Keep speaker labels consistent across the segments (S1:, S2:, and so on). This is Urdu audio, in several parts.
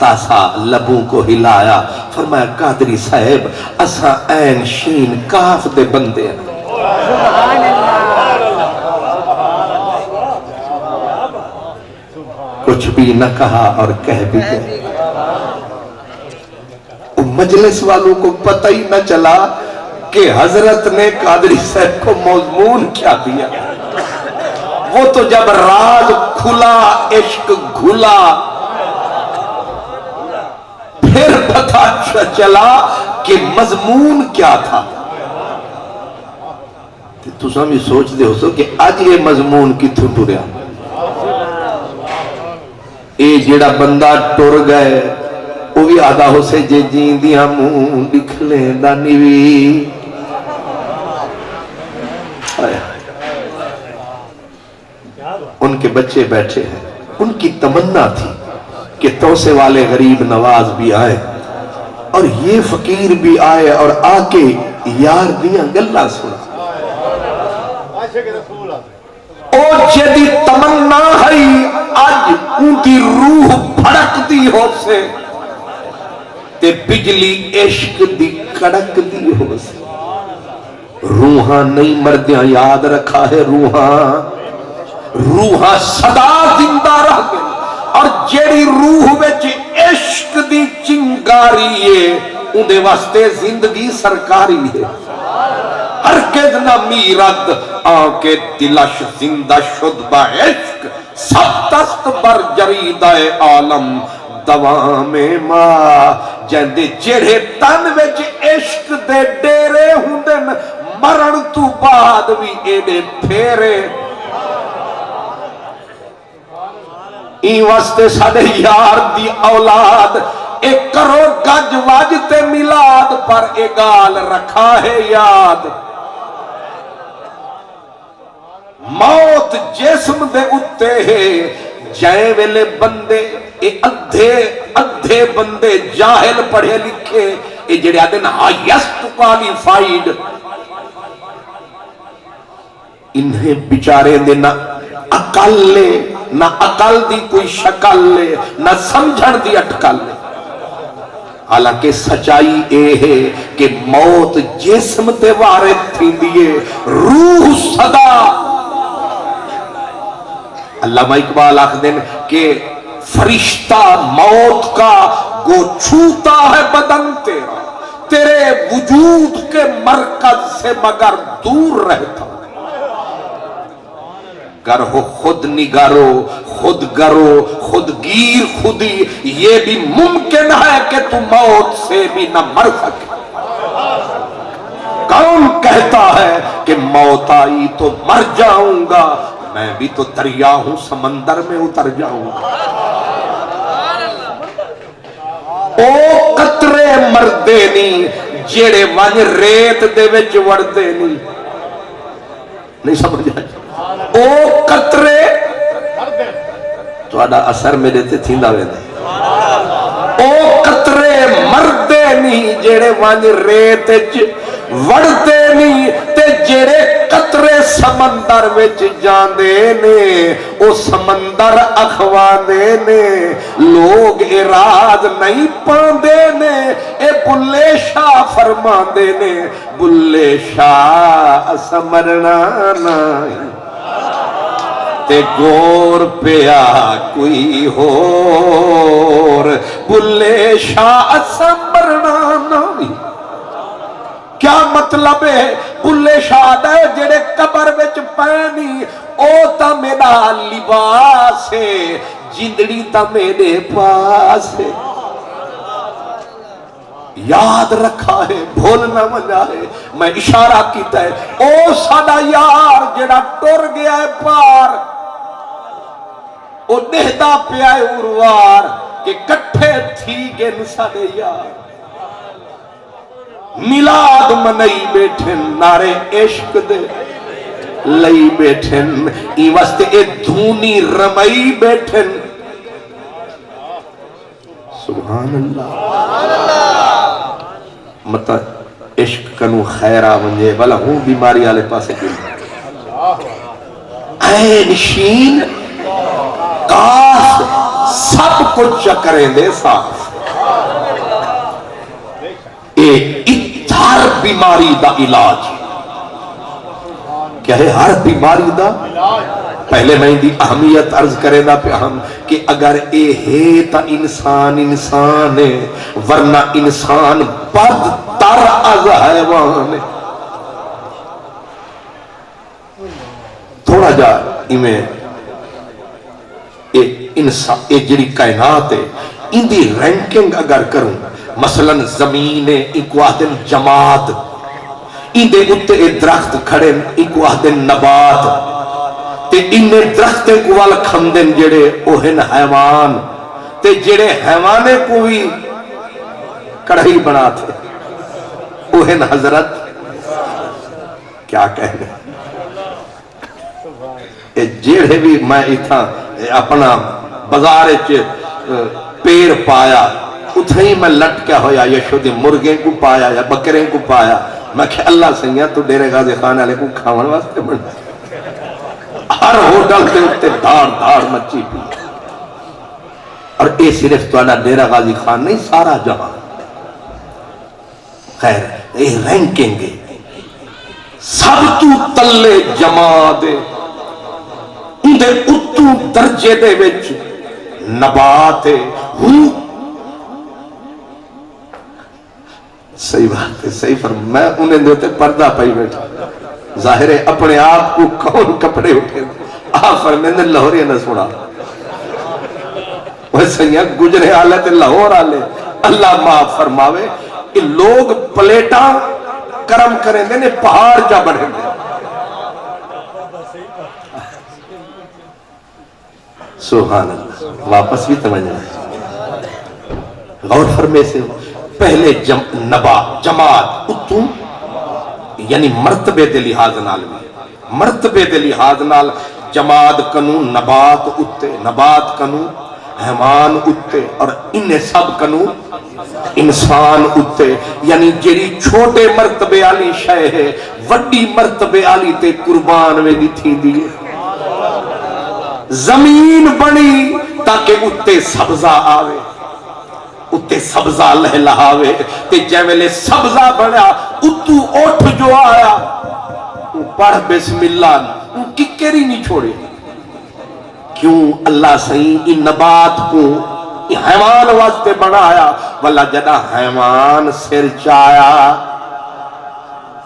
S1: ہنستا سا لبوں کو ہلایا، فرمایا قادری صاحب اساں عین شین کاف دے بندے ہیں۔ کچھ بھی نہ کہا اور کہہ بھی گئے۔ مجلس والوں کو پتہ ہی نہ چلا کہ حضرت نے قادری صاحب کو مضمون کیا دیا۔ وہ تو جب راز کھلا عشق گھلا پھر پتہ چلا کہ مضمون کیا تھا۔ تو سامنے سوچ دے ہو سو کہ آج یہ مضمون کی تھو ٹوریا، اے جڑا بندہ ٹور گئے وہ بھی آدھا ہو سے جے جین دیاں مون دکھلیں دانیوی۔ ان کے بچے بیٹھے ہیں، ان کی تمنا تھی کہ توسے والے غریب نواز بھی آئے اور یہ فقیر بھی آئے اور آ کے یار دیاں گلہ سنا۔ او جدی تمنا ہے آج ان کی روح بھڑک دی ہو سے تے بجلی عشق دی کڑک دی ہو سے۔ روحاں نہیں مردیاں یاد رکھا ہے، روحاں صدا زندہ رہ گئے، اور جیڑی روح وچ عشق دی چنگاری ہے اندے واسطے زندگی سرکاری ہے۔ ہرگز نہ میرد آنکے دلش زندہ شد با عشق، سب دست بر جریدہ عالم دوام ماں۔ جیندے جڑے تن وچ عشق دے ڈیرے ہوندن مرن تو بعد بھی ایڈے پھیرے۔ این واسطے ساڑے یار دی اولاد ایک کرو گج واجتے ملاد پر اگال رکھا ہے یاد۔ موت جسم دے اتے ہے جائے ویلے بندے، اے ادھے بندے جاہل پڑھے لکھے، اے جڑے آدھے نا ہائیسٹ کوالیفائیڈ، انہیں بیچارے دے نہ عقل لے، نہ عقل دی کوئی شکل لے، نہ سمجھن دی اٹکل لے۔ حالانکہ سچائی اے ہے کہ موت جسم تے وارد تھی دیئے، روح صدا۔ علامہ اقبال آخدن کہ فرشتہ موت کا گو چھوتا ہے بدن تیرا، تیرے وجود کے مرکز سے مگر دور رہتا۔ گر ہو خود نگارو، خود گرو، خود گیر خودی، یہ بھی ممکن ہے کہ تو موت سے بھی نہ مر سکے۔ کون کہتا ہے کہ موت آئی تو مر جاؤں گا، میں بھی تو دریا ہوں سمندر میں اتر جاؤں گا۔ او قطرے مردے نہیں جیڑے ون ریت دے وچ وڑدے نہیں سمجھا۔ او قطرے تو آڈا اثر میرے تے تھیندا ویندے، او قطرے مردے نہیں جیڑے ون ریت وچ وڑدے نہیں، تے جیڑے قطرے سمندر وچ جاندے نے او سمندر اخواندے نے۔ لوگ اراز نہیں پاندے نے، اے بلے شاہ فرماندے نے، بلے شاہ اسا مرنا نہیں تے گور پیا کوئی ہور، بلے شاہ اسا مرنا نہیں۔ کیا مطلب ہے؟ بلے شاہ دے جڑے قبر وچ پینی او تا میرا لباس ہے، جندڑی تا میرے پاس ہے۔ یاد رکھا ہے، بھولنا مجھا ہے، میں اشارہ کیتا ہے او ساڑا یار جڑا ٹر گیا ہے پار، او نہدہ پیا ہے اروار کہ کٹھے تھی گن ساڑے یار۔ ملاد منائی بیٹھن نارے عشق دے لئی بیٹھن، ای واسطے اے دھونی رمائی بیٹھن۔ سبحان اللہ مطا عشق کنو خیرہ ونجے بلا ہوں بیماری آلے پاسے کی عین شین کاف سب کچھ کریں دے صاف ہر بیماری دا علاج کیا ہے ہر بیماری دا پہلے میں دی اہمیت عرض کرے دا پہ ہم کہ اگر اے ہے تا انسان انسان ہے ورنہ انسان بدتر از حیوان ہے تھوڑا جا میں اے جڑی کائنات ہے ان دی رینکنگ اگر کروں مثلا زمین ایک آدھن جماعت ان دے اتے درخت کھڑے ایک آدھن نبات تے ان درخت کو وال کھمدن جڑے اوہن حیوان تے جڑے حیوانے کو بھی کڑھائی بنا تھے اوہن حضرت کیا کہنے جڑے بھی میں اتھا اپنا بازار پیر پایا اتھا ہی میں لٹ کیا ہویا یشو دی مرگیں کو پایا یا بکریں کو پایا میں کہ اللہ سنگیا تو ڈیرے غازی خان علیہ کو کھاون واسطے بڑھا ہر ہوٹل کے اتے دھاڑ دھاڑ مچی پی اور اے صرف تو ڈیرہ غازی خان نہیں سارا جہاں خیر اے رینکنگ سب تو تلے جما دے اندے اتو درجے دے وچ نبات ہوں صحیح بات ہے صحیح فرم میں انہیں دیتے پردہ پائی بیٹھا ظاہر ہے اپنے آپ کو کون کپڑے اٹھے آپ فرمیندے لاہوری نہ سنا وہ سیاں گجرے آلے تے لاہور آلے اللہ معاف فرماوے کہ لوگ پلیٹاں کرم کریں دے نے پہاڑ جا بڑھیں دے سبحان اللہ واپس بھی توجہ غور فرمے سے پہلے جماعت اتوں یعنی مرتبے دے لحاظ نال مرتبے دے لحاظ نال جماعت کنو نبات کنو حیوان اتے اور انہیں سب کنو انسان اتے یعنی جیڑی چھوٹے مرتبے آلی شے ہے وڈی مرتبے آلی تے قربان میں دی تھی دی زمین بنی تاکہ اتے سبزہ آوے اتے سبزہ لہلاوے تے جیوے سبزہ بنا اتو اٹھ جو آیا پڑھ بسم اللہ وہ ککری نہیں چھوڑے کیوں اللہ صحیح ان نبات کو حیوان واسطے بنایا والا جدہ حیوان سر چایا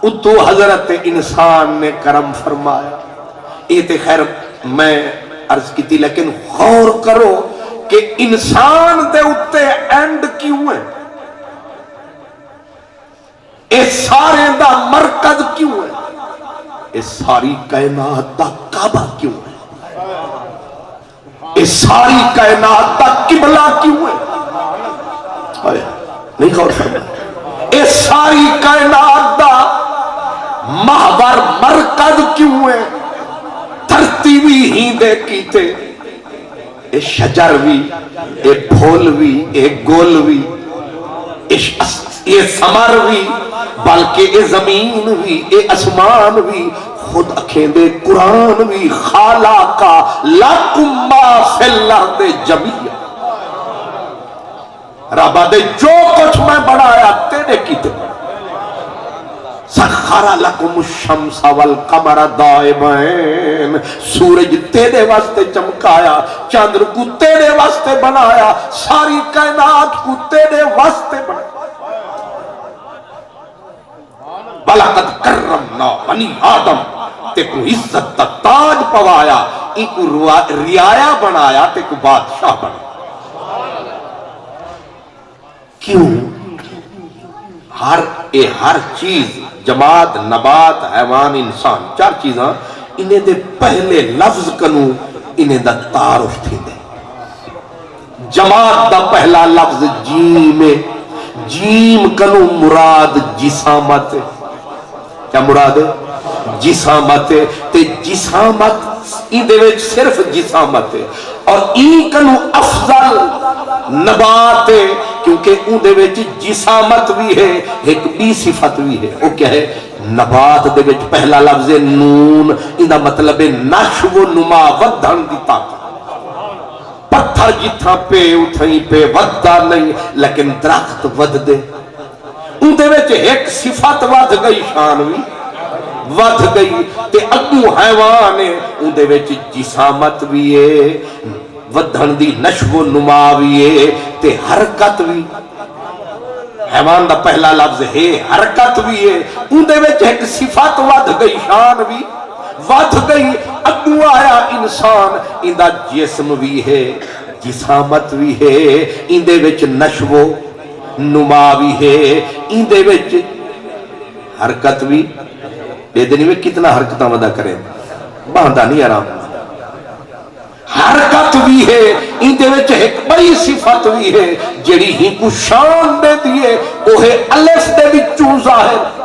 S1: اتو حضرت انسان نے کرم فرمایا یہ تے خیر میں عرض کی تھی لیکن غور کرو کہ انسان دے اتے اینڈ کیوں ہے اے سارے دا مرکز کیوں ہے اے ساری کائنات دا کعبہ کیوں ہے اے ساری کائنات دا قبلہ کیوں ہے نہیں غور فرمایا اے ساری کائنات دا محور مرکز کیوں ہے دھرتی بھی ہی دے کیتے اے شجر بھی اے پھول بھی اے گول بھی اے سمر بھی بلکہ اے زمین بھی اے اسمان بھی خود اکھیں دے قرآن بھی خالقا لکم ما فی الارض جمیعا ربا دے جو کچھ میں بڑھایا تیرے کیتے سخر لکم الشمس والقمر دائبین سورج تیرے واسطے چمکایا چاندر کو تیرے واسطے بنایا ساری کائنات کو تیرے واسطے بنایا بلقد کرمنا بنی آدم تے کو عزت تا تاج پوایا ایک ریایا بنایا تے کو بادشاہ بنایا کیوں ہر چیز جماعت نبات حیوان انسان چار چیزاں انہیں دے پہلے لفظ کنو انہیں دا تعارف تھی دے جماعت دا پہلا لفظ جیم جیم کنو مراد جسامت کیا مراد ہے جسامت تے جسامت این دے وچ صرف جسامت ہے اور این کنو افضل نبات ہے کیونکہ اون دے وچ جسامت بھی ہے ایک بھی صفت بھی ہے وہ کیا ہے نبات دے وچ پہلا لفظ نون ان دا مطلب ہے نشو و نما ودھن دی طاقت پتھر ہر جتھاں پہ اتھائی پہ ودہ نہیں لیکن درخت ود دے اندے وچ ایک صفت ود گئی شان بھی ود گئی تے اگو حیوان ہے اندے وچ جسامت بھی ہے ودھن دی نشو و نما بھی ہے تے حرکت بھی حیوان دا پہلا لفظ ہے حرکت بھی ہے اندے وچ ایک صفت ود گئی شان بھی ود گئی اگو آیا انسان اندہ جسم بھی ہے جسامت بھی ہے اندے وچ نشو و نما بھی ہے اندے وچ حرکت بھی بے دنی میں کتنا حرکتاں ودا کریں باندھا نہیں آرام حرکت بھی ہے اندے وچ ایک بڑی صفت بھی ہے جڑی ہی کو شان دے دیئے وہ ہے الف دے وچوں ظاہر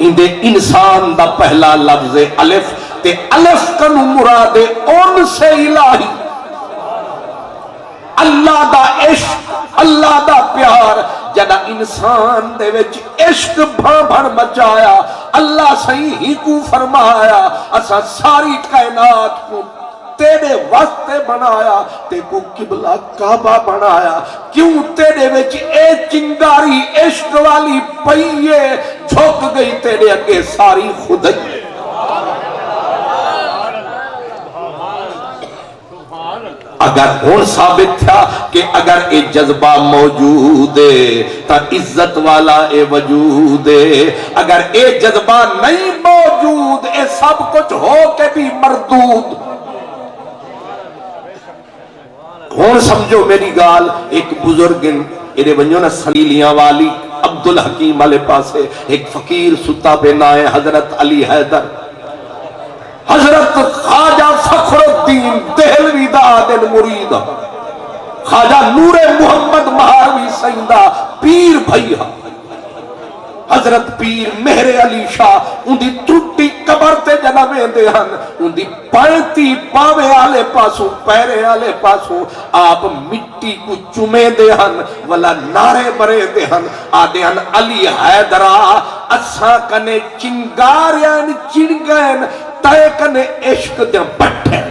S1: اندے انسان دا پہلا لفظ الف تے الف کنو مراد ان سے الہی اللہ دا عشق اللہ دا پیار جدا انسان دے وچ عشق بھان مچایا اللہ صحیح ہی کو فرمایا اسا ساری کائنات کو تیرے واسطے بنایا تے کو قبلہ کعبہ بنایا کیوں تیرے وچ اے چنگاری عشق والی پئیے جھوک گئی تیرے اگے ساری خدائی اگر ہون ثابت تھا کہ اگر اے جذبہ موجود ہے تا عزت والا اے وجود ہے اگر اے جذبہ نہیں موجود اے سب کچھ ہو کے بھی مردود ہون سمجھو میری گال ایک بزرگ ادھے بنجو نا سلیلیاں والی عبدالحکیم علیہ پاسے ایک فقیر ستا پہ نائے حضرت علی حیدر حضرت خواجہ فخر الدین دہلوی دا دل مرید خواجہ نور محمد مہاروی سیندہ پیر بھائیہ حضرت پیر مہر علی شاہ ان دی ٹوٹی قبر تے جنمیں دے ہن ان دی پڑتی پاوے آلے پاسوں پیرے آلے پاسوں آپ مٹی کو چمے دے ہن ولا نارے برے دے ہن آدے ہن علی حیدرہ اساں کنے چنگاریاں چنگین تائے کنے عشق دے بٹھے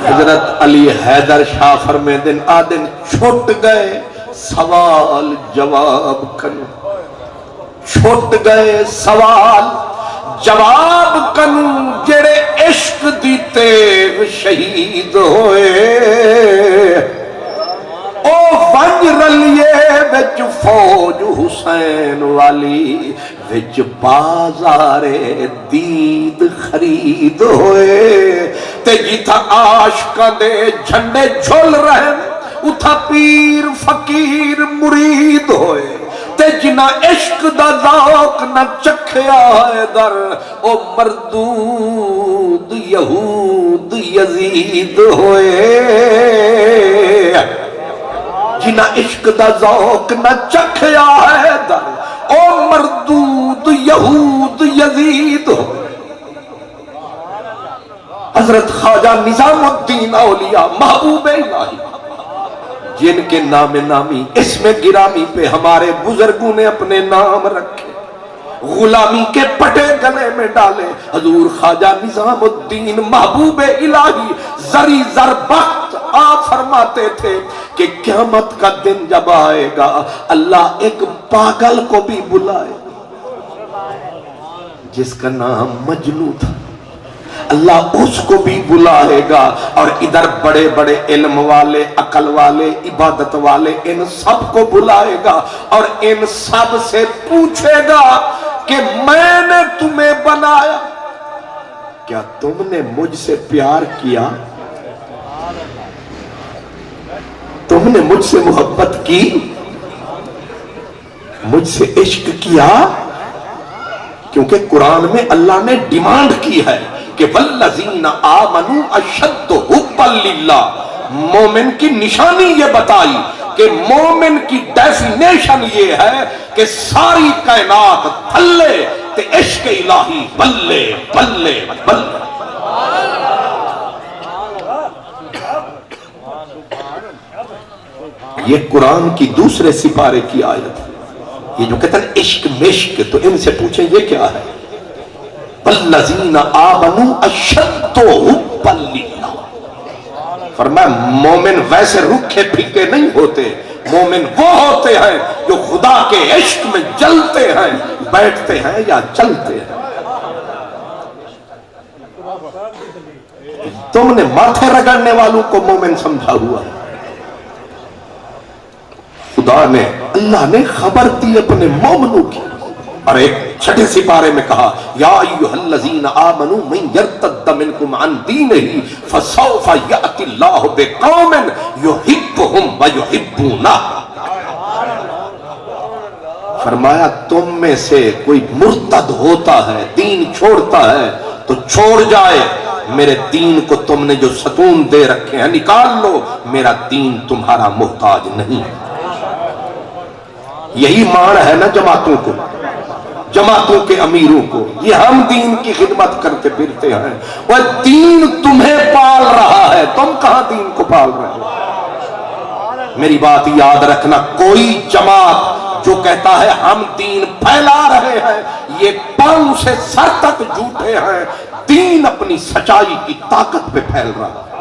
S1: حضرت علی حیدر شاہ فرمے دن آدن چھوٹ گئے سوال جواب کنو چھوٹ گئے سوال جواب کنو جڑے عشق دیتے شہید ہوئے او ونج رلیے وچ فوج حسین والی وچ بازار دید خرید ہوئے تے جیتھا عاشقاں دے جھنڈے جھول رہے اتھا پیر فقیر مرید ہوئے تے جنا عشق دا ذوق نہ چکھیا ہے در او مردود یہود یزید ہوئے جنا عشق دا ذوق نہ چکھیا ہے در او مردود یہود یزید ہوئے حضرت خواجہ نظام الدین اولیاء محبوب الہی جن کے نام نامی اسم گرامی پہ ہمارے بزرگوں نے اپنے نام رکھے غلامی کے پٹے گلے میں ڈالے حضور خواجہ نظام الدین محبوب الہی زری زربخت آپ فرماتے تھے کہ قیامت کا دن جب آئے گا اللہ ایک پاگل کو بھی بلائے جس کا نام مجنو تھا اللہ اس کو بھی بلائے گا اور ادھر بڑے بڑے علم والے عقل والے عبادت والے ان سب کو بلائے گا اور ان سب سے پوچھے گا کہ میں نے تمہیں بنایا کیا تم نے مجھ سے پیار کیا تم نے مجھ سے محبت کی مجھ سے عشق کیا کیونکہ قرآن میں اللہ نے ڈیمانڈ کی ہے کہ والذین آمنوا اشد حبا للہ مومن کی نشانی یہ بتائی کہ مومن کی ڈیفینیشن یہ ہے کہ ساری کائنات تھلے تے عشق الہی بلے بلے بلے. یہ قرآن کی دوسرے سپارے کی آیت ہے. یہ جو کہتے ہیں عشق مشق، تو ان سے پوچھیں یہ کیا ہے؟ والذین آمنوا اشد حبا للہ. فرمایا مومن ویسے رکھے پھیکے نہیں ہوتے، مومن وہ ہوتے ہیں جو خدا کے عشق میں جلتے ہیں، بیٹھتے ہیں یا چلتے ہیں. تم نے ماتھے رگڑنے والوں کو مومن سمجھا ہوا ہے. خدا نے، اللہ نے خبر دی اپنے مومنوں کی، اور ایک چھٹے سپارے میں کہا یا ایھا الذین آمنوا من یرتد منکم عن دینہ فسوف یأتی اللہ بقوم یحبہم ویحبونہ. فرمایا تم میں سے کوئی مرتد ہوتا ہے، دین چھوڑتا ہے تو چھوڑ جائے، میرے دین کو تم نے جو ستون دے رکھے ہیں نکال لو، میرا دین تمہارا محتاج نہیں. یہی مان ہے نا جماعتوں کو، جماعتوں کے امیروں کو. یہ ہم دین کی خدمت کرتے پھرتے ہیں، وہ دین تمہیں پال رہا ہے، تم کہاں دین کو پال رہے ہو. میری بات یاد رکھنا، کوئی جماعت جو کہتا ہے ہم دین پھیلا رہے ہیں، یہ پاؤں سے سر تک جھوٹے ہیں. دین اپنی سچائی کی طاقت پہ پھیل رہا ہے.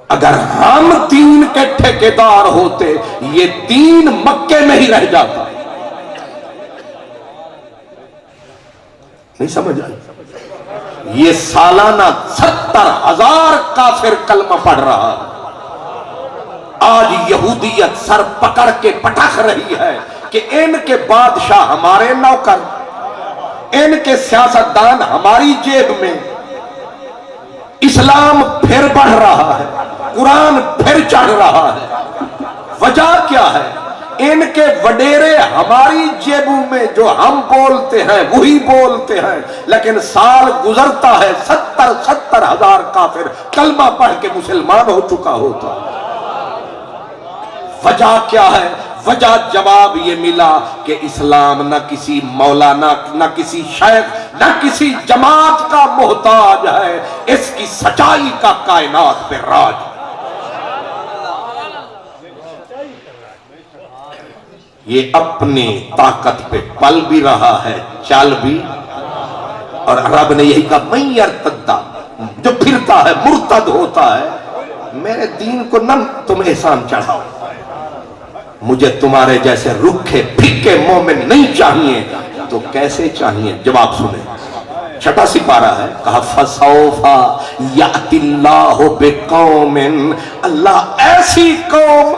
S1: اگر ہم دین کے ٹھیکیدار ہوتے، یہ دین مکے میں ہی رہ جاتا. نہیں سمجھ آئی؟ یہ سالانہ 70,000 کافر کلمہ پڑھ رہا ہے. آج یہودیت سر پکڑ کے پٹخ رہی ہے کہ ان کے بادشاہ ہمارے نوکر، ان کے سیاستدان ہماری جیب میں. اسلام پھر بڑھ رہا ہے، قرآن پھر چڑھ رہا ہے. وجہ کیا ہے؟ ان کے وڈیرے ہماری جیبوں میں، جو ہم بولتے ہیں وہی بولتے ہیں، لیکن سال گزرتا ہے 70,000 کافر کلمہ پڑھ کے مسلمان ہو چکا ہوتا. وجہ کیا ہے؟ وجہ جواب یہ ملا کہ اسلام نہ کسی مولانا، نہ کسی شیخ، نہ کسی جماعت کا محتاج ہے، اس کی سچائی کا کائنات پہ راج. یہ اپنی طاقت پہ پل بھی رہا ہے، چل بھی. اور رب نے یہی کہا من یرتد، جو پھرتا ہے مرتد ہوتا ہے، میرے دین کو نہ تم احسان چڑھاؤ. مجھے تمہارے جیسے رکھے پھکے مومن نہیں چاہیے. تو کیسے چاہیے؟ جواب سنیں. چھٹا سپارہ ہے، کہا فسوف یأتی اللہ بقوم، اللہ ایسی قوم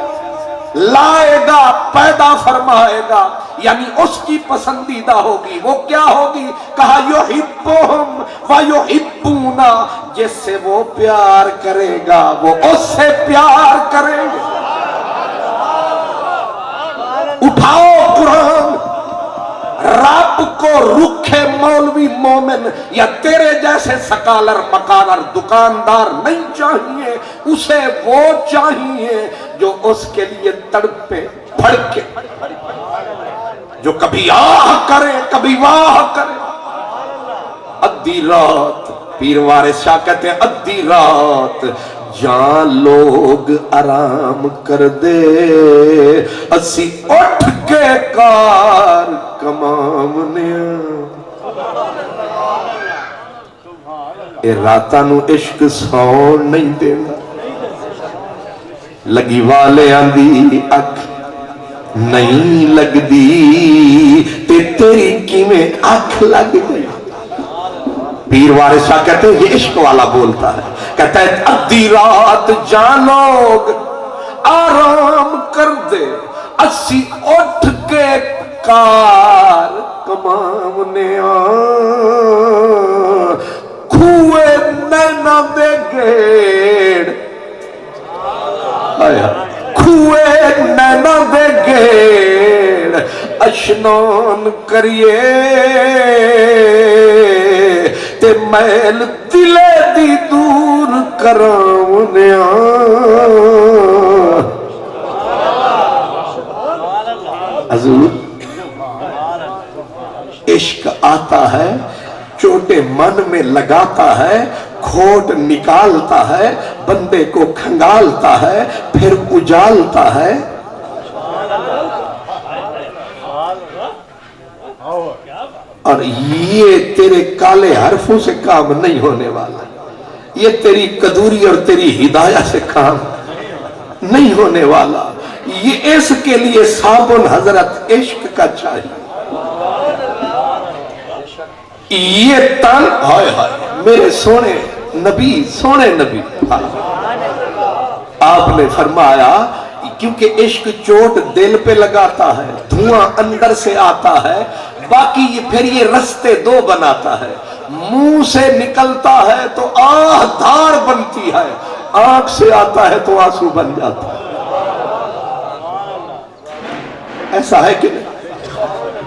S1: لائے گا، پیدا فرمائے گا، یعنی اس کی پسندیدہ ہوگی. وہ کیا ہوگی؟ کہا یحبہم ویحبونہ، جس سے وہ پیار کرے گا وہ اس سے پیار کریں گے. اٹھاؤ قرآن. رب کو رکھے مولوی مومن یا تیرے جیسے سکالر مکالر دکاندار نہیں چاہیے، اسے وہ چاہیے جو اس کے لیے تڑپے پھڑکے، جو کبھی آہ کرے کبھی واہ کرے. ادھی رات، پیر وارث شاہ کہتے ہیں ادھی رات جان لوگ آرام کر دے، اسی اٹھ کے کار کمامنے. اے راتاں نو عشق سون نہیں دینا. لگی والے آندی اکھ نہیں لگ دی، تے تیری کیویں اکھ لگ گئی. پیر وارث شاہ کہتے ہیں یہ عشق والا بولتا ہے، کہتا ہے ادھی رات جانوگ آرام کر دے، اسی اٹھ کے کار کمامنے. کھوئے نینا دے گیڑ، کھوئے نینا دے گیڑ اشنان کریے، تے میل دلے دی دور کراؤنیا. حضور عشق آتا ہے چوٹے من میں لگاتا ہے کھوٹ نکالتا ہے بندے کو کھنگالتا ہے پھر اجالتا ہے اور یہ تیرے کالے حرفوں سے کام نہیں ہونے والا یہ تیری قدوری اور تیری ہدایت سے کام نہیں ہونے والا یہ اس کے لیے صابن حضرت عشق کا چاہیے یہ تن ہائے ہائے میرے سونے نبی آپ نے فرمایا کیونکہ عشق چوٹ دل پہ لگاتا ہے دھواں اندر سے آتا ہے باقی یہ پھر یہ رستے دو بناتا ہے منہ سے نکلتا ہے تو آہ دھار بنتی ہے آنکھ سے آتا ہے تو آنسو بن جاتا ہے ایسا ہے کہ نہیں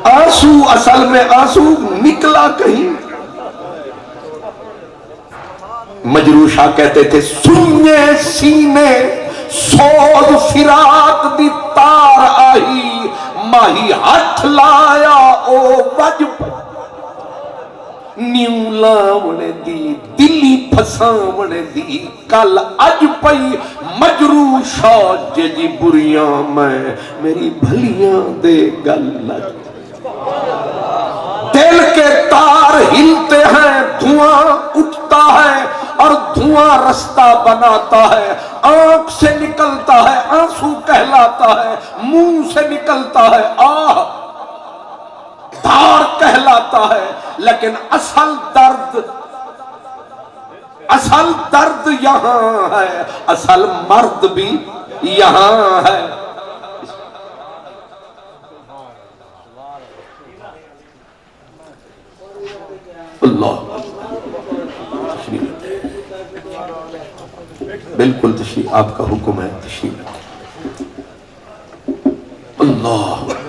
S1: آنسو اصل میں آنسو نکلا کہیں مجروشہ کہتے تھے سننے سینے سود فراق دی تار آئی ماہی ہاتھ لایا او وج نیو لاونے دی دلی پھساونے دی کل اج پئی مجروشہ جی بریاں میں میری بھلیاں دے گلت دل کے تار ہلتے ہیں دھواں اٹھتا ہے اور دھواں رستہ بناتا ہے آنکھ سے نکلتا ہے آنسو کہلاتا ہے منہ سے نکلتا ہے آہ دھار کہلاتا ہے لیکن اصل درد یہاں ہے اصل مرد بھی یہاں ہے اللہ بالکل تشریف آپ کا حکم ہے تشریف اللہ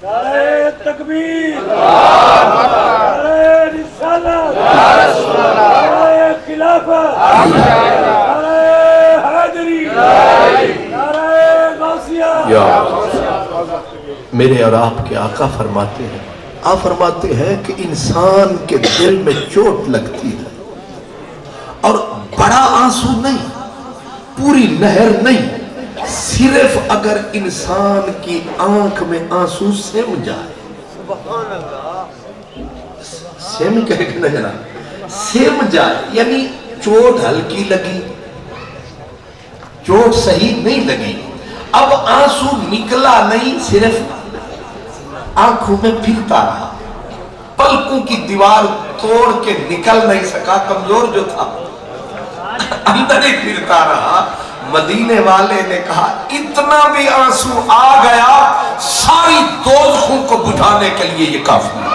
S2: نعرہ تکبیر نعرہ رسالت نعرہ خلافت نعرہ حیدری نعرہ غوثیہ
S1: میرے اور آپ کے آقا فرماتے ہیں آپ فرماتے ہیں کہ انسان کے دل میں چوٹ لگتی ہے اور بڑا آنسو نہیں پوری نہر نہیں صرف اگر انسان کی آنکھ میں آنسو سم جائے سم کہے کہ نہ جناب سم جائے یعنی چوٹ ہلکی لگی چوٹ صحیح نہیں لگی اب آنسو نکلا نہیں صرف آنکھوں میں پھرتا رہا پلکوں کی دیوار توڑ کے نکل نہیں سکا کمزور جو تھا اندر ہی پھرتا رہا مدینے والے نے کہا اتنا بھی آنسو آ گیا ساری دوزخوں کو بجھانے کے لیے یہ کافی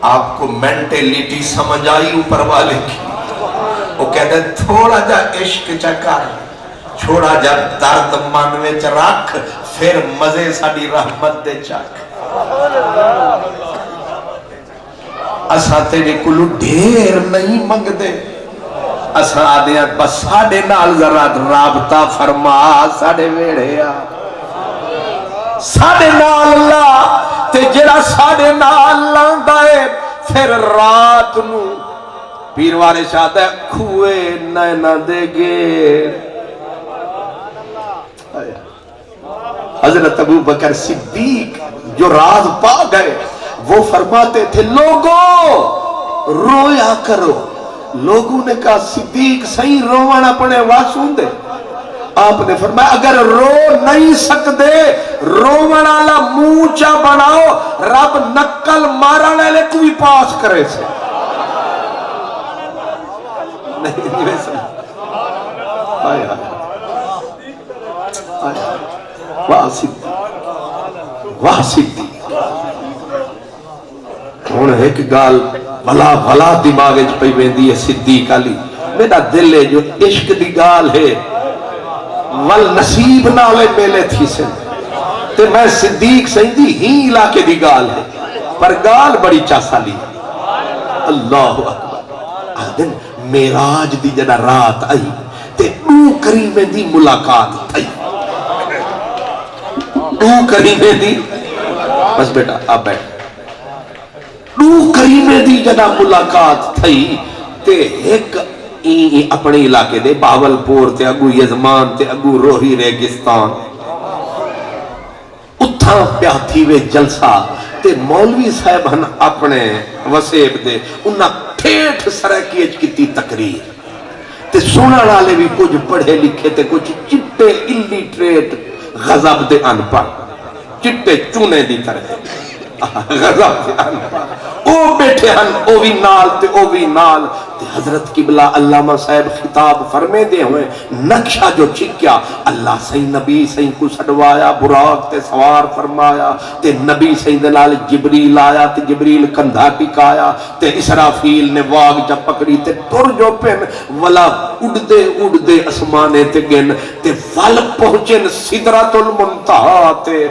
S1: آپ کو مینٹیلیٹی سمجھ آئی اوپر والے کی وہ کہتے تھوڑا جا عشق چکر چھوڑا جا درد من وچ رکھ پھر مزے ساڈی رحمت دے چک اساں تیرے کلو ڈھیر نہیں منگ دے اساں آدھیاں بس ساڑے نال ذرا رابطہ فرما ساڑے ویڑے آ ساڑے نال اللہ تے جڑا ساڑے نال لاندائے پھر رات نو پیروارے شاہد ہے کھوئے نینا دے گے حضرت ابو بکر صدیق جو راز پا گئے وہ فرماتے تھے لوگوں رویا کرو لوگوں نے کہا صدیق صحیح رونا پڑے واسون دے آپ نے فرمایا اگر رو نہیں سکتے رونا لا موچا بناؤ رب نکل مارا لے کوئی پاس کرے سے نہیں ویسا آیا واہ صدیق ہوں ایک گال بھلا بھلا دماغ پی ویندی ہے صدیق علی میرا دل ہے جو عشق دی گال ہے ول نصیب نالے میلے تھی سے تے میں صدیق سیدی ہی علاقے دی گال ہے پر گال بڑی چاسا لی اللہ اکبر آدن میراج دی جڑا رات آئی تے دو کریمیں دی ملاقات تھی دو کریمیں دی بس بیٹا آپ بیٹھ دو کریمیں دی جڑا ملاقات تھی تے ایک اپنے علاقے دے باولپور تے اگو یزمان تے اگو روہی ریگستان اتھاں پیا تھی وے جلسہ تے مولوی صاحب ہن اپنے وسیب دے انہاں ٹھیٹھ سرکیج کیتی تقریر تے سونا والے بھی کچھ پڑھے لکھے تے کچھ چٹے الٹریٹ غضب دے ان پڑھ چٹے چونے دی طرح غضب دے ان پڑھ او بیٹھے ہن او بھی نال تے او بھی نال تے حضرت قبلہ علامہ صاحب خطاب فرمے دے ہوئے نقشہ جو چھکیا اللہ سہی نبی سہی کو سڑوایا براق تے سوار فرمایا تے نبی سہی دلال جبریل آیا تے جبریل کندھا ٹکایا تے اسرافیل نے واگ جا پکڑی تے ٹر جو پن ولا اڑ دے اسمانے تے گن تے ول پہنچن سدرۃ المنتہا تے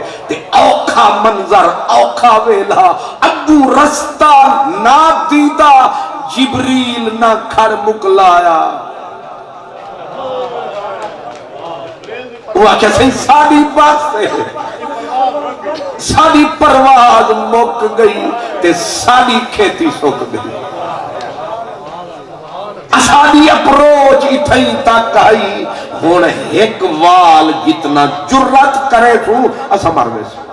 S1: اوکھا منظر اوکھا ویلا ابو رستہ نا دیدہ جبریل نہ کھر مکلایا وہ آکھا سہی ساڑی بات سے ساڑی پرواز مک گئی تے ساڑی کھیتی سوک گئی ساڑی اپروچ اتھائی تک آئی ہون ایک وال جتنا جرت کرے تو اسا مروے سو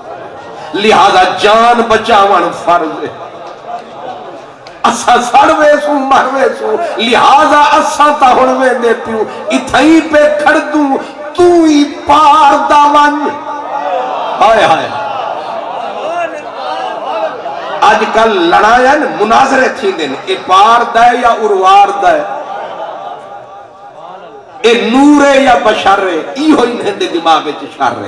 S1: لہذا جان بچاون فرض ہے اسا سڑوے سو مروے سو لہذا اسا تا ہنوے دے پیو اتھائی پہ کھڑ دوں تو ہی پار داون ہائے ہائے آج کل لڑائیں مناظرے تھی دن اے پار دائے یا اروار دائے اے نورے یا بشرے ای ہوئی نہندے دماغ وچ شر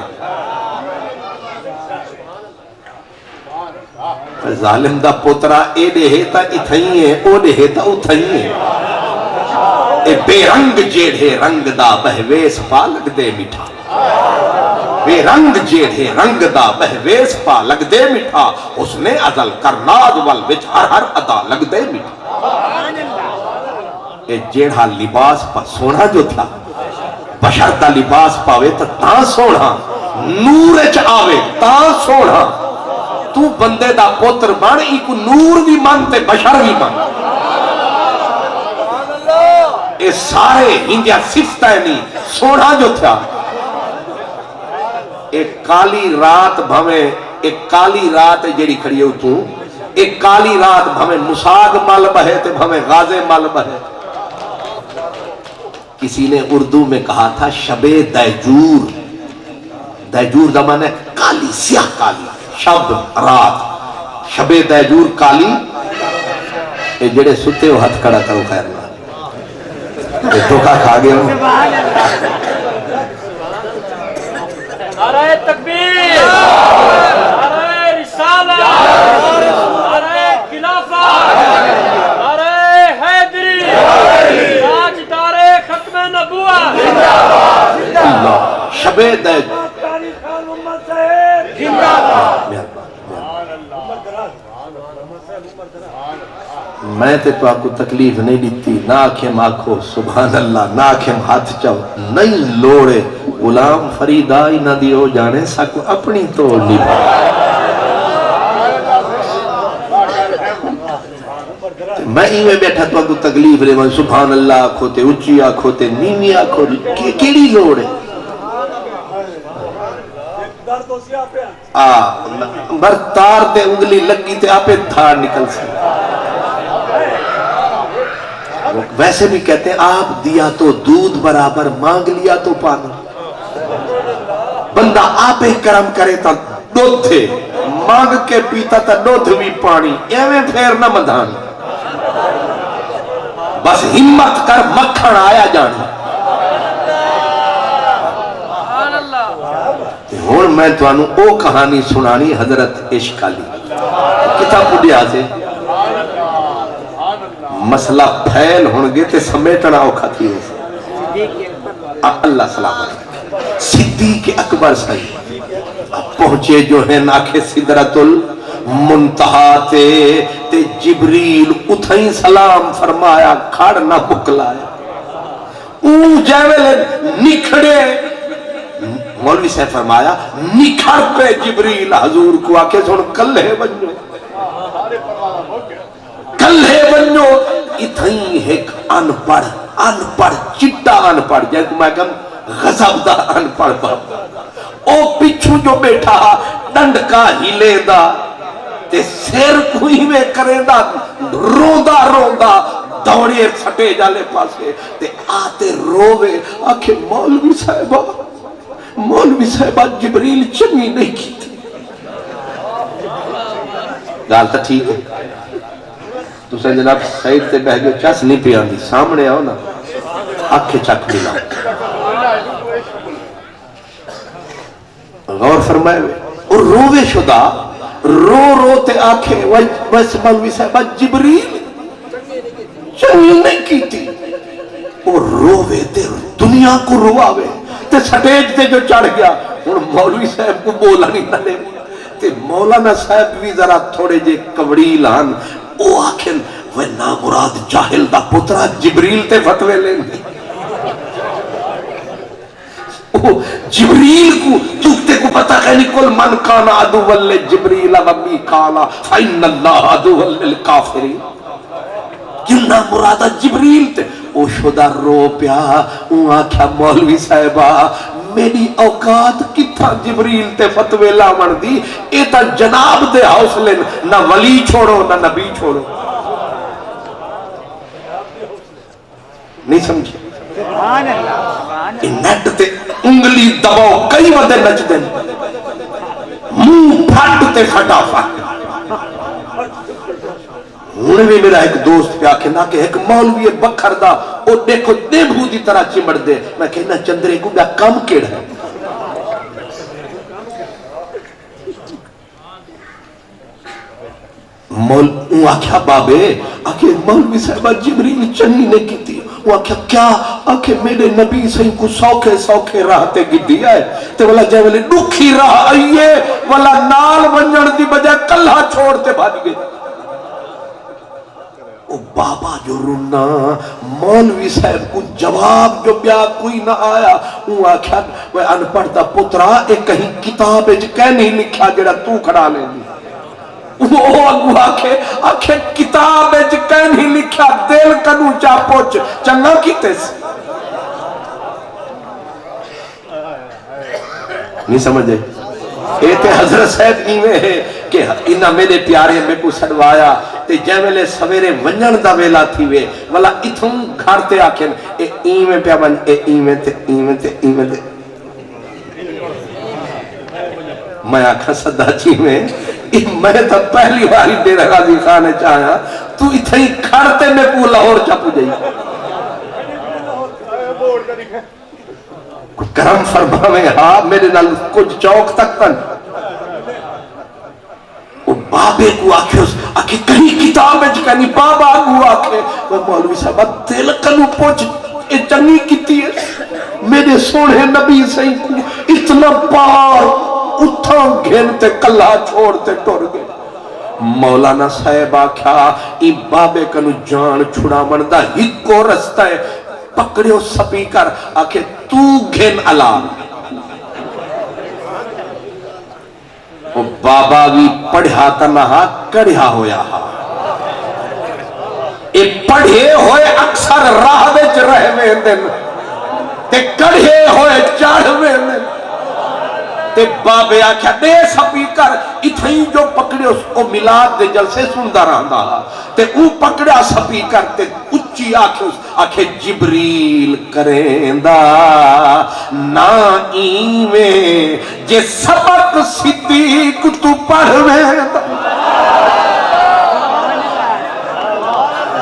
S1: ظالم دا پوترا اے دے ہیتا اتھائی ہے او دے ہیتا اتھائی ہے اے بے رنگ جیڑے رنگ دا بہویس پا لگ دے میٹھا بے رنگ جیڑے رنگ دا بہویس پا لگ دے میٹھا اس نے ازل کرناد والوچ ہر ادا لگ دے میٹھا اے جیڑا لباس پا سونا جو تھا بشر دا لباس پاوے تا سونا نور اچ آوے تا سونا تو بندے دا پوتر بن ایک نور بھی من تے بشر بھی من اے سارے ہندیا صفتہ نہیں سونا جو تھا ایک کالی رات بھویں ایک کالی رات جیڑی کھڑی ہو تو ایک کالی رات بھویں مساگ مل بہے تے بھویں غازے مل بہے کسی نے اردو میں کہا تھا شب دیجور دیجور دا معنی کالی سیاہ کالی شب رات شب دیجور کالی اے جڑے ستے ہو ہاتھ کھڑا کرو خیر نہ اے دھوکہ کھا گئے ہو
S2: نعرہ تکبیر نعرہ رسالہ نعرہ خلافہ نعرہ حیدری تاجدار ختم نبوت
S1: اللہ شب دیجور میں تے تو آپ کو تکلیف نہیں دیتی نہ آنکھیں آنکھو سبحان اللہ نہ آنکھیں ہاتھ چاو نہیں لوڑے غلام فرید آئی نہ دیو جانے ساکو اپنی توڑ لی میں ہی میں بیٹھا تو آپ کو تکلیف رہے میں سبحان اللہ آنکھو تے اچھی آنکھو تے نیمی آنکھو کیڑی لوڑے برتار تے انگلی لگی تے آپے دھار نکل سے ویسے بھی کہتے ہیں آپ دیا تو دودھ برابر مانگ لیا تو پانی بندہ آپے کرم کرے تا دودھ تھے مانگ کے پیتا تا دودھ بھی پانی ایویں پھر نہ مدھانی بس ہمت کر مکھن آیا جانی ہون میں تو آنو او کہانی سنانی حضرت عشق علی کتاب پڑھیا سے مسئلہ پھیل ہونگے تے سمیٹنا اوکھا تھی ویسے اللہ سلامت صدیق اکبر صحیح پہنچے جو ہیں ناکھے سدرت المنتہا تے جبریل اتھائیں سلام فرمایا کھڑ نہ بکلایا جیوے نکھڑے مولوی سے فرمایا نکھڑ پہ جبریل حضور کو آکے سن کلے بنجو کلے بنجو اتھائیں ایک ان پڑھ چٹا ان پڑھ جائے کہ میں کہم غضب دا ان پڑھ او پچھو جو بیٹھا ڈنڈکا ہلے دا تے سیر کوئی میں کرے دا روندہ دوڑے سٹے جالے پاسے تے آتے روے آکھے مولوی صاحبہ جبریل چنگی نہیں کی تھی گال تا ٹھیک ہے تو سے جناب سعید تے بہ گئے چاس نہیں پیان دی سامنے آؤ نا آنکھیں چک ملا غور فرمائے ہوئے اور روے شدہ رو تے آنکھیں ویسے مولوی صاحبہ جبریل چنگی نہیں کی تھی اور روے تے دنیا کو رواوے تے سٹیج تے جو چڑھ گیا اور مولوی صاحب کو بولا نہیں نہ لے تے مولانا صاحب بھی ذرا تھوڑے جے کبڑی لان او آخر وہ نامراد جاہل دا پترا جبریل تے فتوے لیں گے جبریل کو چکتے کو پتا کہ کل من کانا عدو واللے جبریل ومی کانا فإن اللہ عدو واللکافرین جنہ مرادہ جبریل تے او شدہ رو پیا او آکھا مولوی صاحبہ میری اوقات کتھا جبریل تے فتوے لامن دی اے تا جناب دے حوصلے نہ ولی چھوڑو نہ نبی چھوڑو نہیں سمجھے نیٹ تے انگلی دباؤ کئی ودے نچ دیں منہ پھٹ تے پھٹا پھٹ انہیں بھی میرا ایک دوست پہ آکھے نا کہ ایک مولوی بکھر دا او دیکھو دیبھو دی طرح چمڑ دے میں کہنا چندرے کو بیا کم کیڑ ہے وہ آکھا بابے آکھے مولوی صاحبہ جبریل چنی نے کی تھی وہ آکھا کیا آکھے میرے نبی صحیح کو سوکھے راہتے گی آئے تے والا جائے والے دکھی راہ آئیے والا نال ونجڑ دی بجائے کلہ چھوڑتے بھاگ گئے وہ بابا جو رونا مولوی صاحب کو جواب جو بیا کوئی نہ آیا وہ آکھا وہ انپڑھتا پترا ایک کہیں کتاب کہہ نہیں لکھا جڑا تو کھڑا لے لی وہ اگو آکھے کتاب کہہ نہیں لکھا دل کنو چا پوچھ چنگا کیتے سے نہیں سمجھے ایتے حضرت صاحب ایویں ہے کہ انہا میرے پیارے میں کو سڑوایا تے جیوے سویرے ونجن دا ویلا تھی وے والا اتھوں گھارتے آکھیں اے ایویں پیا بن اے ایویں تے میں آکھا صدا جی میں تو پہلی باری ڈیرہ غازی خانے چاہیا تو اتھیں کھڑتے میں کو لاہور چاپو جائی کرم فرما میں ہاں میرے نال کچھ چوک تک تن وہ بابے کو آکھے کہیں کتاب ہے کہیں بابا کو آکھے وہ مولوی صاحب دل کنو پوچھ اے چنگی کیتی ہے میرے سوڑے نبی صحیح کو اتنا پار اتھاں گھنتے کلہ چھوڑتے ٹور گئے مولانا صاحب آکھا ای بابے کنو جان چھڑا مندہ ہکو رستہ ہے پکڑے ہو سپیکر آکھے تو گھن علام وہ بابا بھی پڑھا تنہا کڑھا ہویا ہا اے پڑھے ہوئے اکثر راہ وچ رہ میں دن تے کڑھے ہوئے چاڑھ میں دن تے بابے آکھا دے سپیکر اتھیں جو پکڑے اس کو ملاد دے جلسے سندہ رہندا تے او پکڑا سپیکر تے اچھی آکھے جبریل کریندا نا ایویں جے سبق صدیق تو پڑھویندا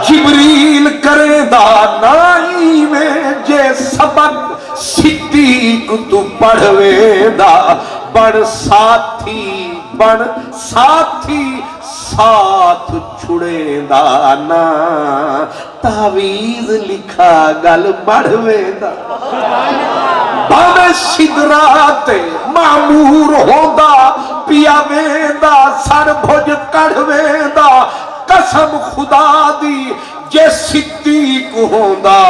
S1: جبریل کریندا نا ایویں جے سبق صدیق تو پڑھوے دا بڑ ساتھی ساتھ چھڑے دانا تعویز لکھا گل بڑھوے دا بھاوے سدرات معمور ہوندا پیا ویندا سر بھج کڑھوے دا قسم خدا دی جے صدیق ہوندا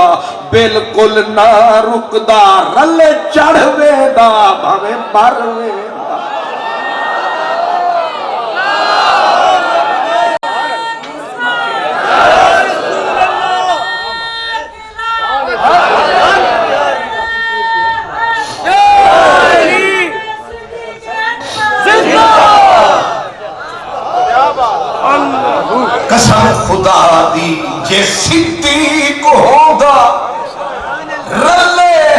S1: بالکل نہ رکدا رلے چڑھوے دا بھاوے مروے دا قسم خدا دی جے صدیق ہوندا رلے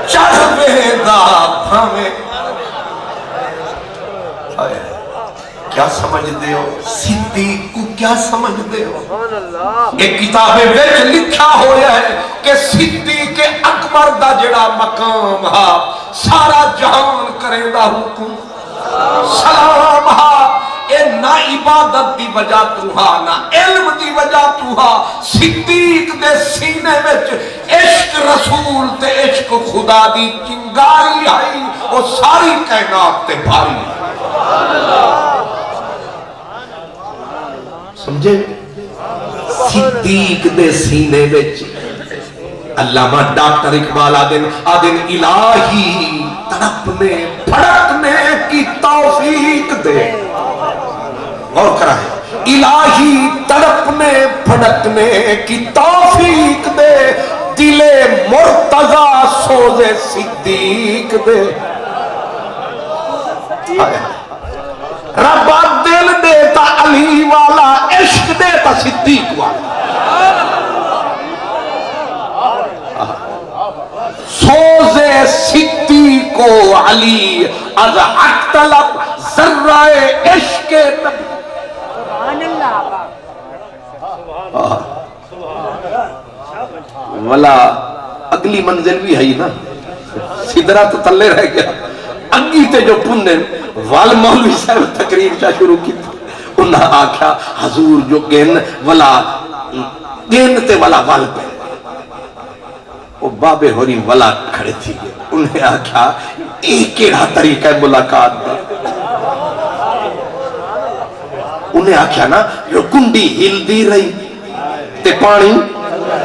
S1: چڑھوے دا بھاوے کیا سمجھتے ہو صدیق کو کیا سمجھتے ہو ایک کتاب وچ لکھا ہویا ہے کہ صدیق اکبر دا جڑا مقام ہا سارا جہان کرے دا حکم سلام ہا اے نہ عبادت دی وجہ تو ہا نہ علم دی وجہ تو ہا صدیق دے سینے وچ عشق رسول تے عشق خدا دی چنگاری آئی وہ ساری کائنات تے بھاری سمجھے صدیق دے سینے وچ علامہ ڈاکٹر اقبال آدن الہی تڑپنے پھڑکنے کی توفیق دے اور کرائے الہی تڑپنے پھڑکنے کی توفیق دے دل مرتضی سوز صدیق دے رب دل دیتا علی والا عشق دیتا صدیق والا سوز صدیق و علی از حق طلب ذرائے عشق نبی والا اگلی منزل بھی ہے نا سدرہ تو تلے رہ گیا اگی تے جو پنن وال مولوی صاحب تقریر شاہ شروع کی انہاں آکھا حضور جو گین والا گین تے والا وال پہ وہ بابے ہوری والا کھڑے تھی گئے انہیں آکھا ایک ایڑا طریقہ ملاقات دا انہیں آکھا نا جو کنڈی ہل دی رہی تے پانی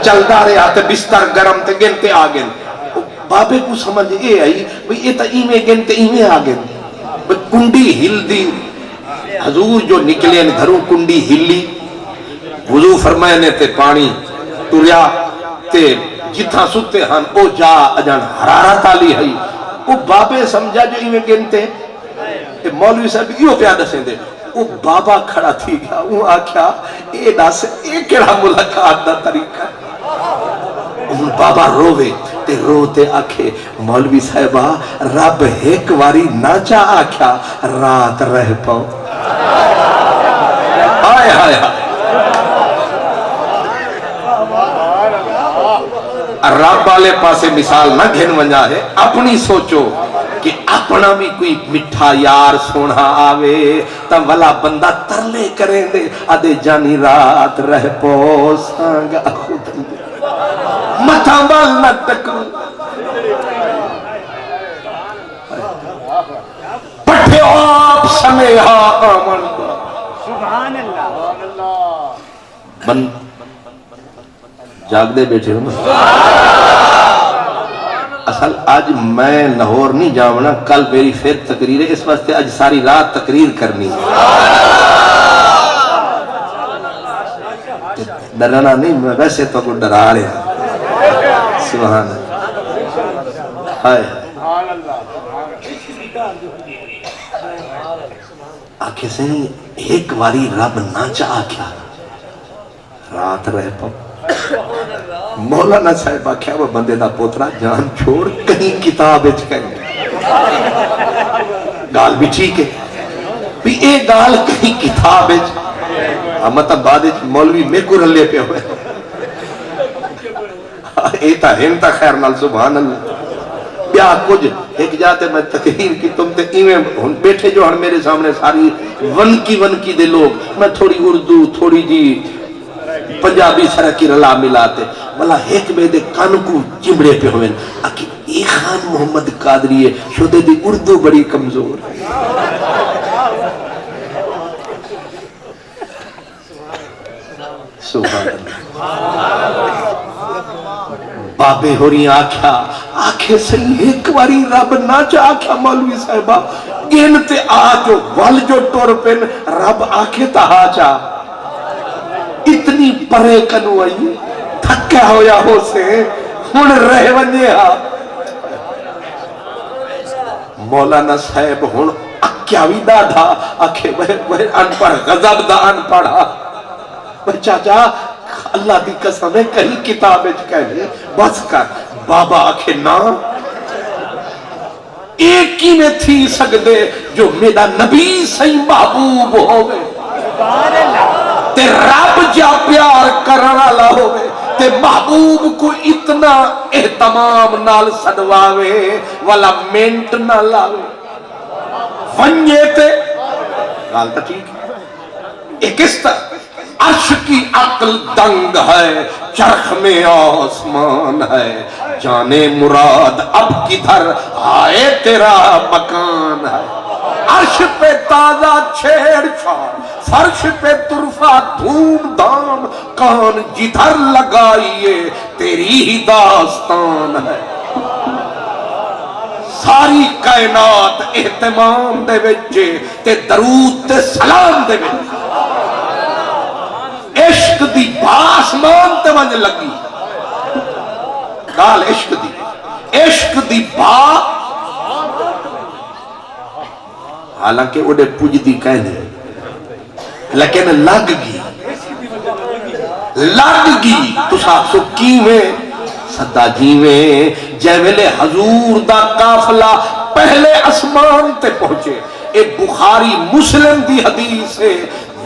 S1: چلدا رہا تے بستر گرم تے گنتے آگن بابے کو سمجھ اے آئی بھئی یہ تا ایمیں گنتے ایمیں آگن کنڈی ہل دی حضور جو نکلے گھروں کنڈی ہلی وضو فرمائنے تے پانی تریا تے جتھا ستے ہن او جا اجان حرارت آلی ہے وہ بابے سمجھا جو ایمیں گنتے مولوی صاحب یہ پیادہ سے دے وہ بابا کھڑا تھی گیا وہ آکھا اے دس اے کیڑا ملاقات دا طریقہ وہ بابا روے تے روتے آکھے مولوی صاحبہ رب ایک واری نہ چاہ آکھا رات رہ پاؤ آئے آئے آئے رب والے پاسے مثال نہ گھن ونجا ہے اپنی سوچو کہ اپنا بھی کوئی مٹھا یار سونا آوے تا والا بندہ ترلے کریں دے آدھے جانی رات رہ پو سانگا خود مٹھا بال نہ تکو پٹھے آپ سمیہا آمن سبحان اللہ بند جاگ دے بیٹھے ہوں اصل آج میں لاہور نہیں جاؤں کل میری پھر تقریر ہے اس واسطے آج ساری رات تقریر کرنی ڈرانا نہیں میں ویسے تو کو ڈرا رہا سبحان اللہ ہائے آنکھیں سے ایک واری رب نہ چاہ کیا رات رہ پاؤ مولانا صاحب آکھیا وہ بندے دا پوترا جان چھوڑ کہیں کتاب اچ کہیں گال بھی ٹھیک ہے بھی اے گال کہیں کتاب اچ مطلب بعد اچ مولوی میں کو رلے پہ ہوئے اے تا ہن تا خیر نال سبحان اللہ بیا کچھ ایک جاتے میں تقریر کی تم تے ایویں ہن بیٹھے جو ہن میرے سامنے ساری ون کی دے لوگ میں تھوڑی اردو تھوڑی جی پنجابی سرکی رلا ملاتے والا ایک بے دے کان کو چمڑے پہ ہوئے اکی اے خان محمد قادری ہے شدے دی اردو بڑی کمزور سبحان اللہ بابے ہو رہی آنکھیں صحیح ایک واری رب نہ چاہ آنکھیں مولوی صاحبہ گنتے آجو ول جو ٹور پن رب آنکھیں تہا چاہ اتنی پرے کنو آئی تھکا ہویا ہو سے ہن رہ ونجے ہاں مولانا صاحب ہن اکیاوی دا تھا آنکھیں وہ انپڑھ غضب دا انپڑھا چاچا اللہ دی قسم ہے کہیں کتاب کہنے بس کر بابا آنکھیں نا ایک ہی میں تھی سکدے جو میرا نبی صحیح محبوب ہوئے تے رب جا پیار کرنا لا ہوئے تے محبوب کو اتنا اہتمام نال سدواوے والا منٹ نہ لاوے ونجے تے گال تا ٹھیک ایک اس طرح عرش کی عقل دنگ ہے چرخ میں آسمان ہے جانے مراد اب کدھر آئے تیرا مکان ہے عرش پہ تازہ چھیڑ چھاڑ فرش پہ طرفہ دھوم دھام کان جدھر لگائیے تیری ہی داستان ہے ساری کائنات اہتمام دے وچے تے درود تے سلام دے وچے عشق دی باسمان تے ونج لگی کال عشق دی با حالانکہ اڑے پوج دی کہنے لیکن لگ گی تو ساتھ سو کیویں صدا جیویں جے ویلے حضور دا قافلہ پہلے اسمان تے پہنچے اے بخاری مسلم دی حدیث ہے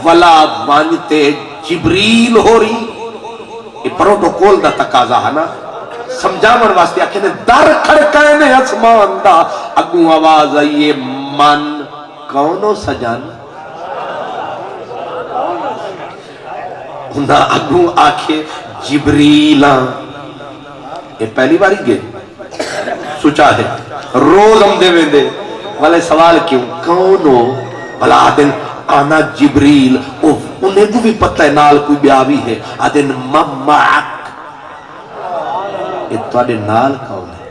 S1: ولا وانتے جبریل ہو رہی یہ پروٹوکول دا تقاضا ہے نا سمجھامن واسطے آکھے نے در کھڑکائنے اسمان دا اگوں آواز آئیے من کونو سجان انہا اگوں آکھے جبریلاں یہ پہلی باری گئے سوچا ہے روز ہم دے ویندے والے سوال کیوں کونو بلا دن آنا جبریل انہیں کو بھی پتہ ہے نال کوئی بیاوی ہے آدن ممعک یہ تو آدھے نال کون ہے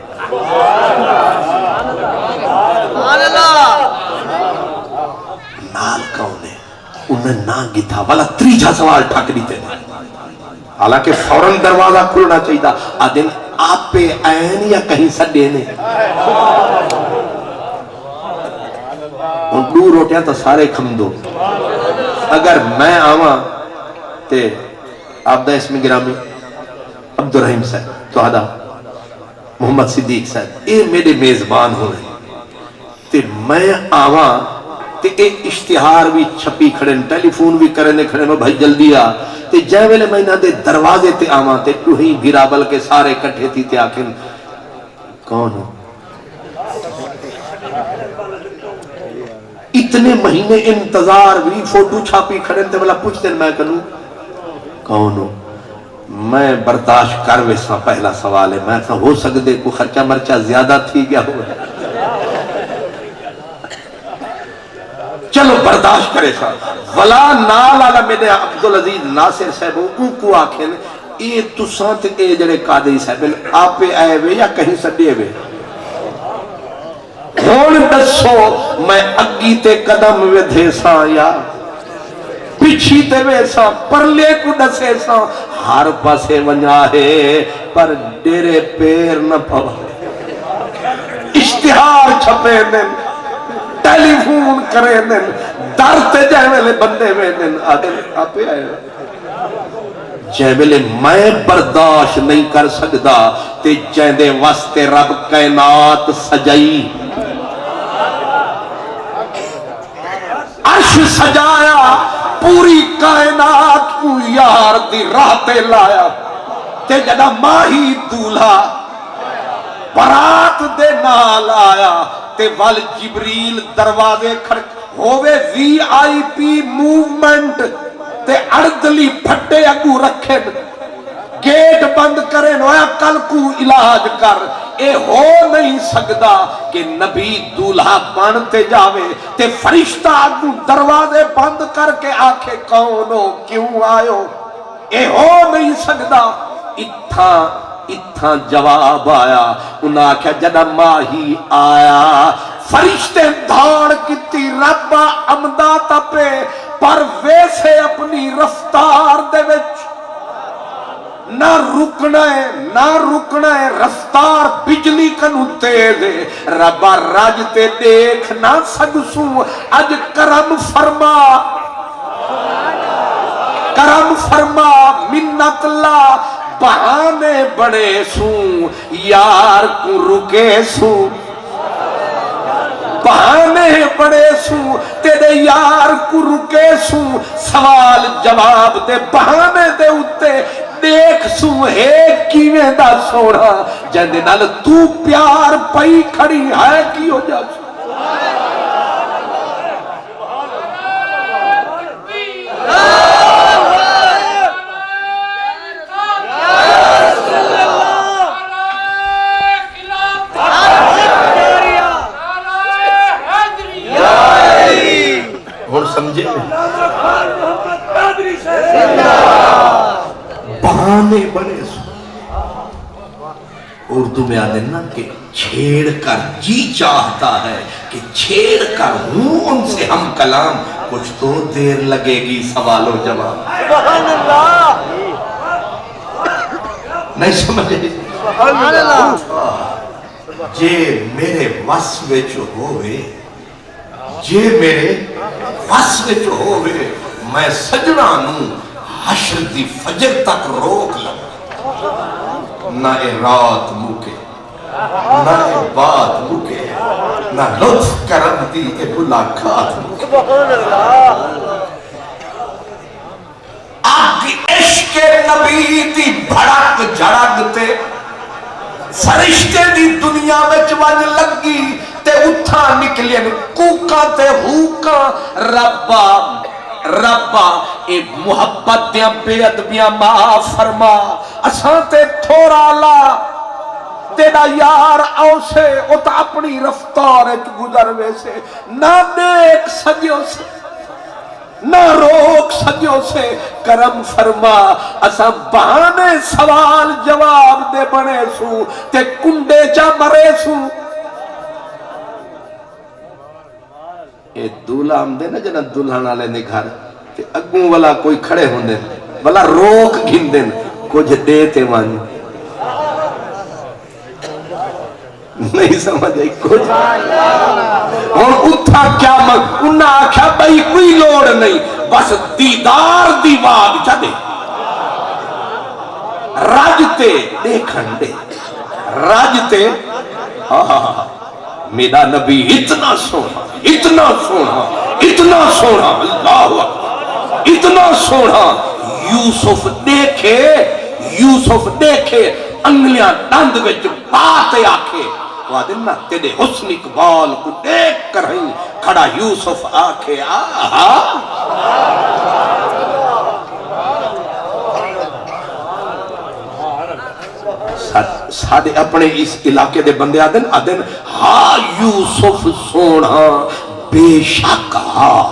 S1: نال کون ہے انہیں نا گتا والا تریجہ سوال ٹھاک دیتے ہیں حالانکہ فوراں دروازہ کھلنا چاہیے تھا آدن آپ پہ این یا کہیں سڈے نے ان دو روٹیاں تو سارے کھم دو اگر میں آواں تے آپ دا اسم گرامی عبدالرحیم صاحب تو آدھا محمد صدیق صاحب اے میرے میزبان ہو رہے تے میں آواں تے اے اشتہار بھی چھپی کھڑے ٹیلی فون بھی کرنے کھڑے میں بھائی جلدی آ تے جائے ویلے میں دے دروازے تے آواں تے تو ہی گرابل کے سارے کٹھے تھی تے آکھیں کون ہو اتنے مہینے انتظار بھی فوٹو چھاپی کھڑے تے والا پوچھتے میں کنوں کون ہو میں برداشت کر ویسا پہلا سوال ہے میں ہو سکتے کو خرچہ مرچہ زیادہ تھی گیا ہو چلو برداشت کرے سا ولا نال آلا میرے عبدالعزیز ناصر صاحب ان کو آکھیں اے تساں تے اے جڑے قادری صاحب آپ پہ آئے ہوئے یا کہیں سڈے ہوئے ہون دسو میں اگی تے قدم ودھے سا یا پیچھی تے ویسا پرلے کو دسے سا ہر پاسے ونجا ہے پر ڈیرے پیر نہ پوا اشتہار چھپے دن ٹیلی فون کرے دن در تے جائے ویلے بندے میں دن آدھے آپ آئے جائے ویلے میں برداشت نہیں کر سکتا تے جائے دے واسطے رب کائنات سجائی عرش سجایا پوری کائنات کو یار دی راہ تے لایا تے جدا ماہی دولہا برات دے نال آیا تے ول جبریل دروازے کھڑک ہووے VIP موومنٹ تے اردلی پھٹے اگو رکھے گیٹ بند کرے نویا کل کو علاج کر اے ہو نہیں سکدا کہ نبی دولہا بنتے جاوے تے فرشتہ اگو دروازے بند کر کے آکھے کون ہو کیوں آئے اے ہو نہیں سکدا اتھا جواب آیا انہاں کیا جدہ ماہی آیا فرشتے دھاڑ کتی ربا امداتا پہ پر ویسے اپنی رفتار دے وچ نہ رکنا ہے رفتار بجلی کنو تیز ہے ربا راج تے دیکھ نہ سگسوں اج کرم فرما منت لا بہانے بڑے سوں یار کو رکے سوں بہانے بڑے سوں تیرے یار کو رکے سوں سوال جواب دے بہانے دے اتے دیکھ سوں ہے کیویں دا سوڑا جندے نال تو پیار پئی کھڑی ہے کی ہو جا سوں سمجھے بہانے بڑے اردو میں آدھے نا کہ چھیڑ کر جی چاہتا ہے کہ چھیڑ کر ہوں ان سے ہم کلام کچھ تو دیر لگے گی سوال و جواب
S3: سبحان اللہ
S1: نہیں سمجھے
S3: سبحان اللہ
S1: جے میرے وصف جو ہوئے جے میرے وصف ہوئے میں سجنہ نوں حشر دی فجر تک روک لگا نہ اے رات مکے نہ اے بات مکے نہ لطف کرم دی اے ملاقات مکے
S3: سبحان اللہ
S1: آگی عشق نبی دی بھڑک جھڑکتے فرشتے دی دنیا میں چوان لگی تے اتھا نکلین کوکا تے ہوکا ربا اے محبت دیاں بے ادبیاں معاف فرما اساں تے تھوڑا لا تیرا یار آؤ سے او تا اپنی رفتار گزر ویسے نہ دیکھ سجیوں سے نہ روک سجیوں سے کرم فرما اساں بہانے سوال جواب دے بنے سو تے کنڈے چا مرے سو اے دولہ ہم دے نا جنہ دولہن والے نے گھر تے اگوں والا کوئی کھڑے ہوں دے والا روک گھن دے کچھ دیتے مانی نہیں سمجھ آئی کچھ اور اتھا کیا انہاں آکھا بھئی کوئی لوڑ نہیں بس دیدار دیوار چاہے راجتے دیکھن دے راجتے میرا نبی اتنا سونا اتنا سونا اتنا سونا اللہ اکبر اتنا سونا یوسف دیکھے انگلیاں دند وچ باتے آکھے وادنہ تیرے حسن اقبال کو دیکھ کر ہی کھڑا یوسف آکھے آہا سادے اپنے اس علاقے دے بندے آدن ہاں یوسف سونا بے شک ہاں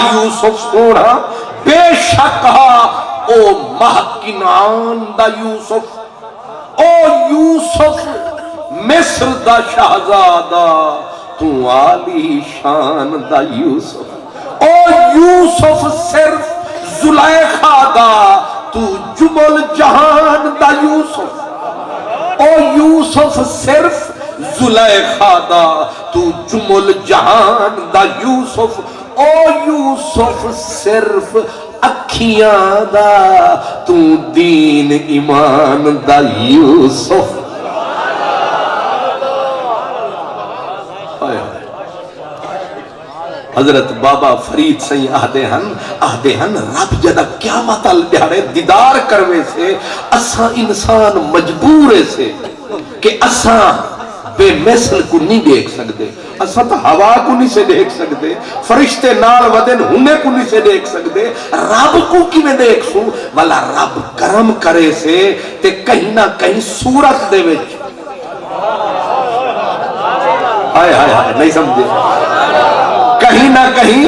S1: یوسف سونا بے شک ہاں او مہکنان دا یوسف او یوسف مصر دا شہزادہ تو عالی شان دا یوسف او یوسف صرف زلیخا دا تو جمل جہان دا یوسف او یوسف صرف زلیخا دا تو جمل جہان دا یوسف او یوسف صرف اکھیاں دا تو دین ایمان دا یوسف حضرت بابا فرید سی آدھے ہن رب جدہ قیامت الدہارے دیدار کروے سے اساں انسان مجبور سے کہ اساں بے مثل کو نہیں دیکھ سکتے، اساں تو ہوا کو نہیں سے دیکھ سکتے، فرشتے نال ودن ہونے کو نہیں سے دیکھ سکتے، رب کو کی میں دیکھ سوں والا رب کرم کرے سے تے کہیں نہ کہیں صورت دے وچ ہائے ہائے ہائے نہیں سمجھے، کہیں نہ کہیں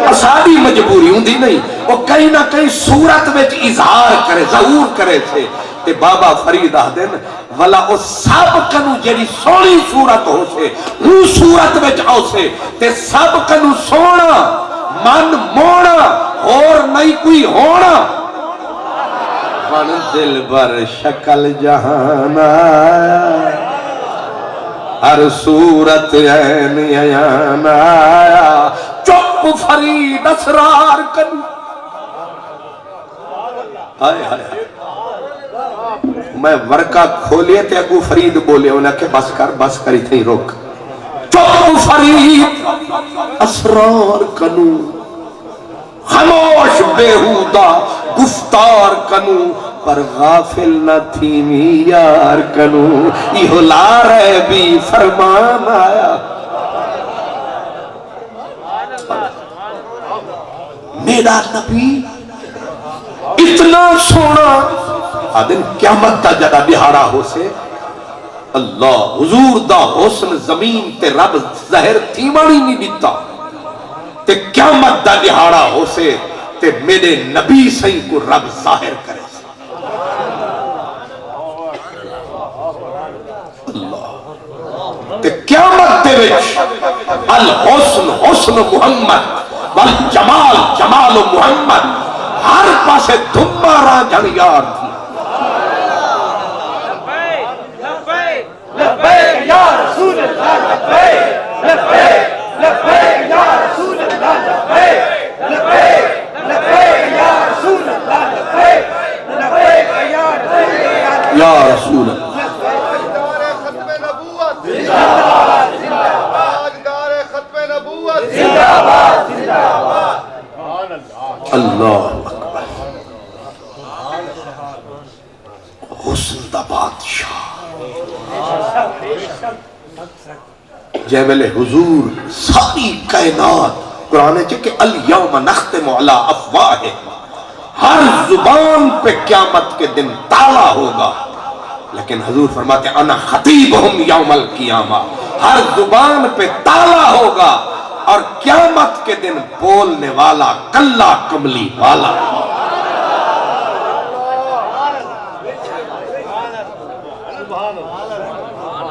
S1: اساڑی مجبوری ہوں دی نہیں، وہ کہیں نہ کہیں صورت وچ اظہار کرے ظہور کرے تھے تے بابا فرید آدن والا او سب کنو جیڑی سونی صورت ہو سے وہ صورت وچ آؤ سے تے سب کنو سونا من مونا اور نہیں کوئی ہونا من دل بر شکل جہان آیا ہر صورت عین عیان آیا چپ فرید اسرار کنو آئے آئے میں ورکہ کھولے تے ابو فرید بولے انہاں کہ بس کر ہی تھی روک چپ فرید اسرار کنو خاموش بےہودہ گفتار کنو پر غافل نہ تھی یار کنو یہ لار ہے بھی فرمان آیا میرا نبی اتنا سونا آدم قیامت تا جدہ دہاڑا ہو سے اللہ حضور دا حسن زمین تے رب ظاہر تھیمانی نہیں دیتا تے قیامت دا دہاڑا ہو سے تے میرے نبی سہی کو رب ظاہر کرے سے اللہ تے قیامت دے وچ الحسن حسن محمد والجمال جمال محمد ہر پاسے دھمارا جھنیار تھی
S3: لبیک یا رسول اللہ لبیک لبیک لبیک یا رسول اللہ لبیک لبیک لبیک یا رسول اللہ لبیک لبیک یا رسول اللہ
S4: ختم نبوت زندہ باد زندہ باد تاجدار ختم نبوت
S3: زندہ باد زندہ باد
S1: اللہ حسن دا بادشاہ جے ویلے حضور ساری کائنات قرآن ہے کہ الیوم نختم علی افواہہم ہر زبان پہ قیامت کے دن تالا ہوگا لیکن حضور فرماتے ہیں انا خطیبہم یوم القیامہ ہر زبان پہ تالا ہوگا اور قیامت کے دن بولنے والا کلا کملی والا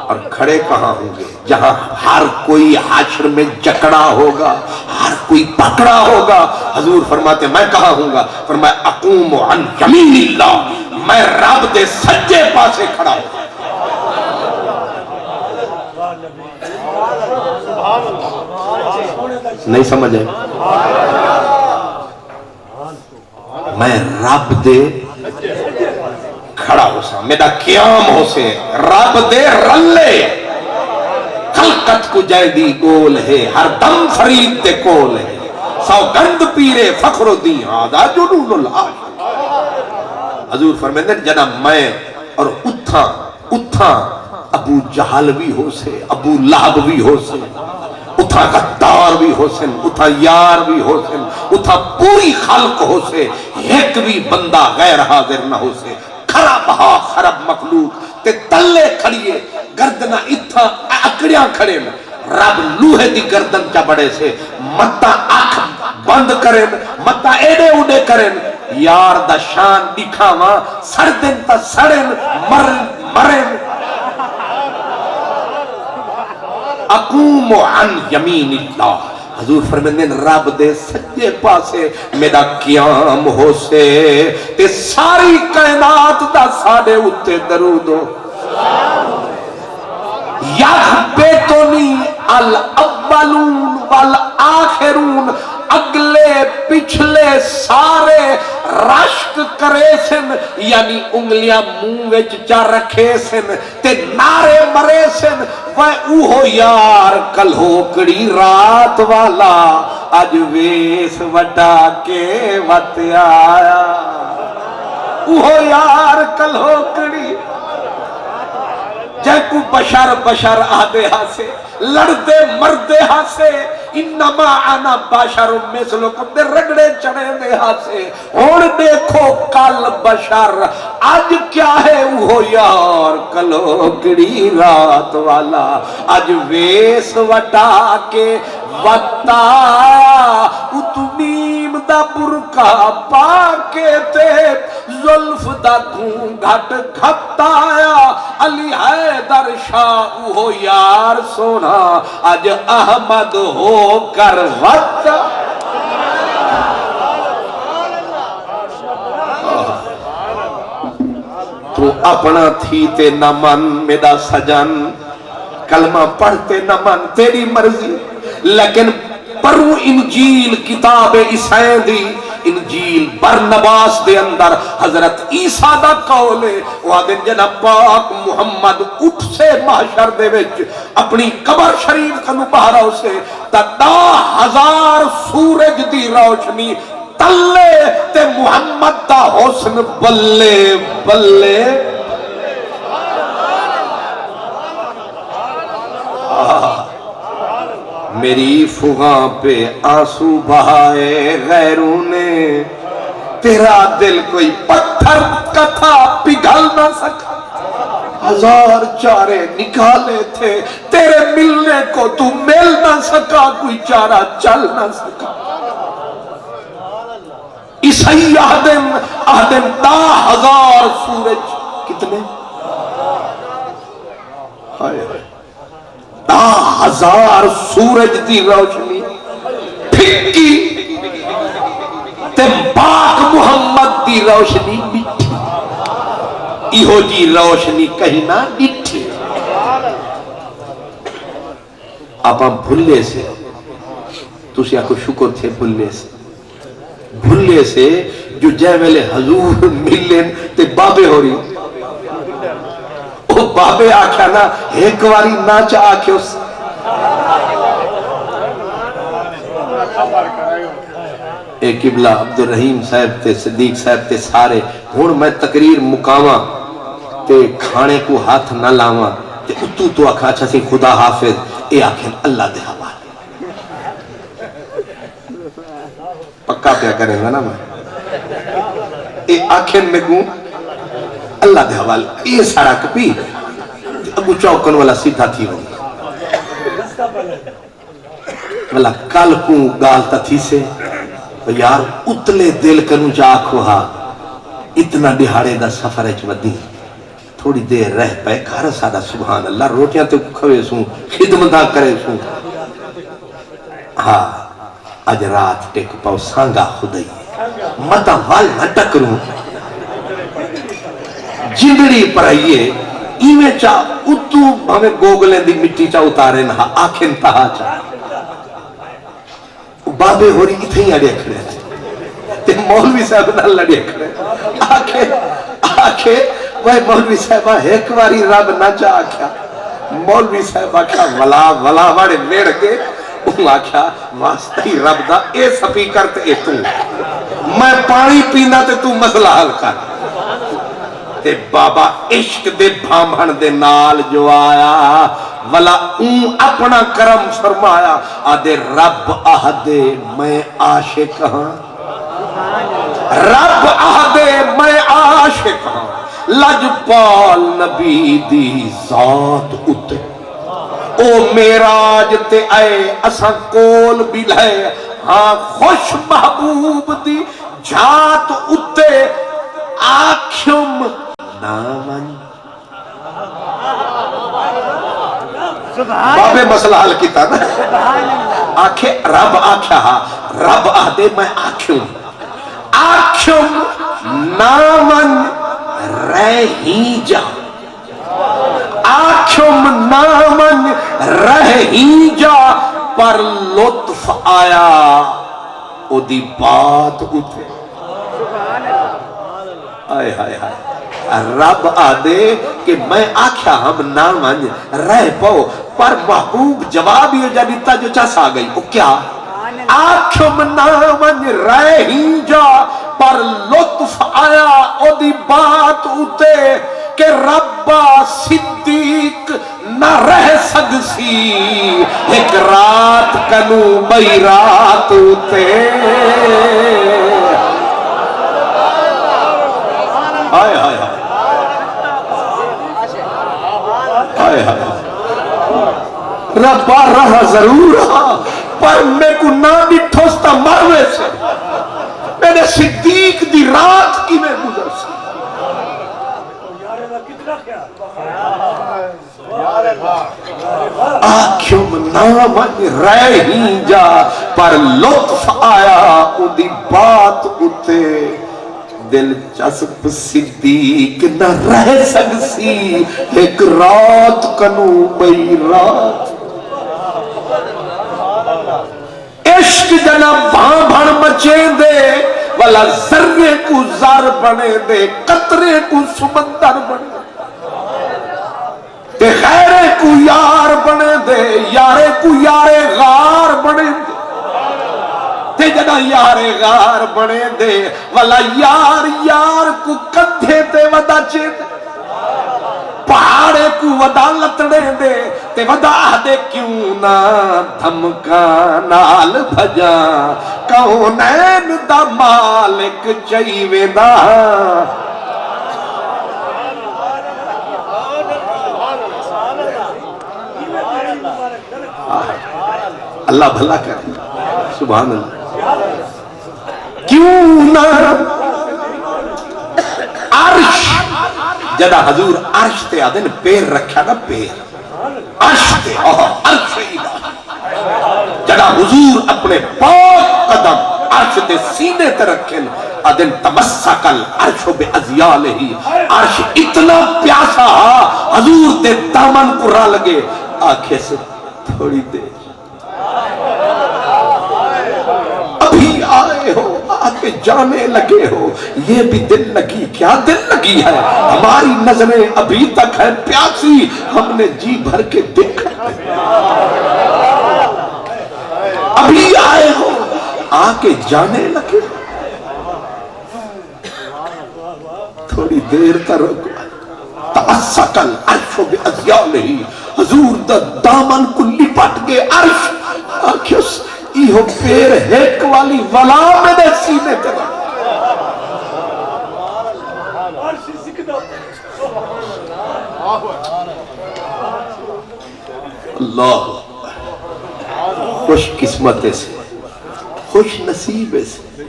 S1: اور کھڑے کہاں ہوں گے جہاں ہر کوئی حشر میں جکڑا ہوگا ہر کوئی پکڑا ہوگا حضور فرماتے میں کہاں ہوں گا فرمایا اقوم عن یمین اللہ میں رب دے سجے پاسے کھڑا ہوں نہیں سمجھے میں رب دے کھڑا ہو سا میرا قیام ہو سے رب دے رلے خلقت کو جائے دی گول ہے ہر دم فرید دے کول ہے سو گند پیرے فخر دی آدھا جنون الحاج حضور فرمیندے جنا میں اور اتھا ابو جہل بھی ہو سے ابو لہب بھی ہو سے اتھا غدار بھی ہو سے اتھا یار بھی ہو سے اتھا پوری خلق ہو سے ایک بھی بندہ غیر حاضر نہ ہو سے کھڑا بہا خرب مخلوق تے تلے کھڑیے گردنہ اتھا اکڑیاں کھڑے میں رب لوہے دی گردن چا بڑے سے متا آنکھ بند کریں متا ایڈے اڈے کریں یار دا شان دکھاواں سردن تا سڑن مرن اقوم عن یمین اللہ حضور فرمیندے رب دے سجے پاسے میرا قیام ہو سے تے ساری کائنات دا ساڑے اتے درود ہو یغبطنی الاولون والآخرون اگلے پچھلے سارے رشک عشق کرے سن یعنی انگلیاں منہ وچ چا رکھے سن تے نعرے مرے سن وہ اوہو یار کلہوکڑی رات والا اج ویس وٹا کے وت آیا اوہو یار کلہوکڑی جے کو بشر بشر آدے ہاسے لڑدے مردے ہاسے انما انا بشر مثلکم دے رگڑے چڑے دے ہاسے ہون دیکھو کل بشر آج کیا ہے وہ یار کلوکڑی رات والا آج ویس وٹا کے وطا اتمیم دا برکا پاکے تے زلف دا گھونگھٹ گھٹایا علی حیدر شاہ وہ یار سونا آج احمد ہو کر وقت تو اپنا تھی تے نہ من میرا سجن کلمہ پڑھتے نہ من تیری مرضی لیکن پرو انجیل کتاب عیسائیں دی انجیل برنباس دے اندر حضرت عیسیٰ دا قول ہے وہ دن جنہ پاک محمد اٹھ سے محشر دے وچ اپنی قبر شریف کنو باہرہ اسے تا 10,000 سورج دی روشنی تلے تے محمد دا حسن بلے بلے میری فغاں پہ آنسو بہائے غیروں نے تیرا دل کوئی پتھر کا تھا پگھل نہ سکا 1000 چارے نکالے تھے تیرے ملنے کو تو مل نہ سکا کوئی چارہ چل نہ سکا عیسائی آدم 10,000 سورج کتنے 10,000 سورج دی روشنی پھکی تے پاک محمد دی روشنی مٹھی ایہو جی روشنی کہیں نہ ڈٹھی آپ بھلے سے تسی آکو شکر تھے بھلے سے جو جے ویلے حضور ملن تے بابے ہو رہی وہ بابے آکھا نا ایک واری ناچا آکھے اس ایک قبلہ عبدالرحیم صاحب تے صدیق صاحب تے سارے ہون میں تقریر مقامہ تے کھانے کو ہاتھ نہ لاواں تے اتو تو آکھا اچھا سی خدا حافظ اے آکھیں اللہ دے حوالے پکا پیا کریں گا نا میں اے آکھیں میں کوں اللہ دے حوالے یہ سارا کپی ابو چوکن والا سیدھا تھی ہوگی والا کل کو گالتا تھی سے یار اتلے دل کنو جا کھوہا اتنا دہاڑے دا سفر اچ ودی تھوڑی دیر رہ پے گھر سادہ سبحان اللہ روٹیاں تے کھوے سوں خدمتاں کرے سوں ہاں آج رات ٹیک پاؤ سانگا خدای متا وال نہ ٹکروں جندڑی پر آئیے ایمیں چاہ اتو ہمیں گوگلیں دی مٹی چاہ اتارے نہ آنکھیں تہا چاہ بابے ہو رہی اتھے ہی اڑے کھڑے تے مولوی صاحب نہ لڑے کھڑے آکھے وہ مولوی صاحبہ ایک واری رب نہ چاہ آکھا مولوی صاحب آکھا ولا وڑے میڑ کے وہ آکھا واسطی رب دا اے سپیکر تے اے تو میں پانی پینا تے تو مسئلہ حل کر تے بابا عشق دے بھامبھن دے نال جو آیا ولا اون اپنا کرم فرمایا آدھے رب آہدے میں عاشق ہاں رب آہدے میں عاشق ہاں لجپال نبی دی ذات اتے او میراج تے آئے اساں کول بھی لے ہاں خوش محبوب دی جات اتے آکھم نامن بابے مسئلہ حل کیتا نا آکھے رب آکھا رب آدھے میں آکھم نامن رہی جا آکھم نامن رہی جا پر لطف آیا او دی بات اٹھے آئے ہائے ہائے رب آدے کہ میں آکھیا ہم نہ من رہ پاؤ پر محبوب جواب یہ جانتا جو چاس آ گئی وہ کیا آکھم نہ من رہ ہی جا پر لطف آیا او دی بات اتے کہ ربا صدیق نہ رہ سکسی ایک رات کنو بئی رات اتے آئے آئے آئے آئے ربا رہا ضرور رہا پر میں کو نہ ڈٹھوستا مروے سے میں نے صدیق دی رات کی میں گزر سے آنکھوں نام رہ ہی جا پر لطف آیا ان دی بات اتے دلچسپ صدیق نہ رہ سکسی ایک رات کنو بئی رات عشق جنا بھاں بھڑ مچے دے والا ذرے کو زار بنے دے قطرے کو سمندر بنے دے خیرے کو یار بنے دے یارے کو یارے غار بنے دے تے جنا یارے غار بنے دے والا یار یار کو کندھے تے ودا چے دے پہاڑے کو ودا لتڑے دے تے ودا دے کیوں نہ دھمکا نال بھجا کونین دا مالک چاہیے دا اللہ بھلا کرے سبحان اللہ کیوں نہ عرش جدا حضور عرش تے آدھن پیر رکھا نا پیر عرش تے عرش جدا حضور اپنے پاک قدم عرش تے سینے تے رکھن آدھن تمسکل عرش بے ازیال ہی عرش اتنا پیاسا حضور تے دامن کو را لگے آنکھیں سے تھوڑی دیر ابھی آئے ہو آکے جانے لگے ہو یہ بھی دل لگی کیا دل لگی ہے ہماری نظریں ابھی تک ہے پیاسی ہم نے جی بھر کے دیکھا ابھی آئے ہو آکے جانے لگے تھوڑی دیر تا رکو تمسکل عرش بأزیالہ حضور دا دامن کو لپٹ گئے عرش آنکھیں ایہو پیر ہیک والی ولا میں نے سینے تیرا اللہ خوش قسمت سے خوش نصیب سے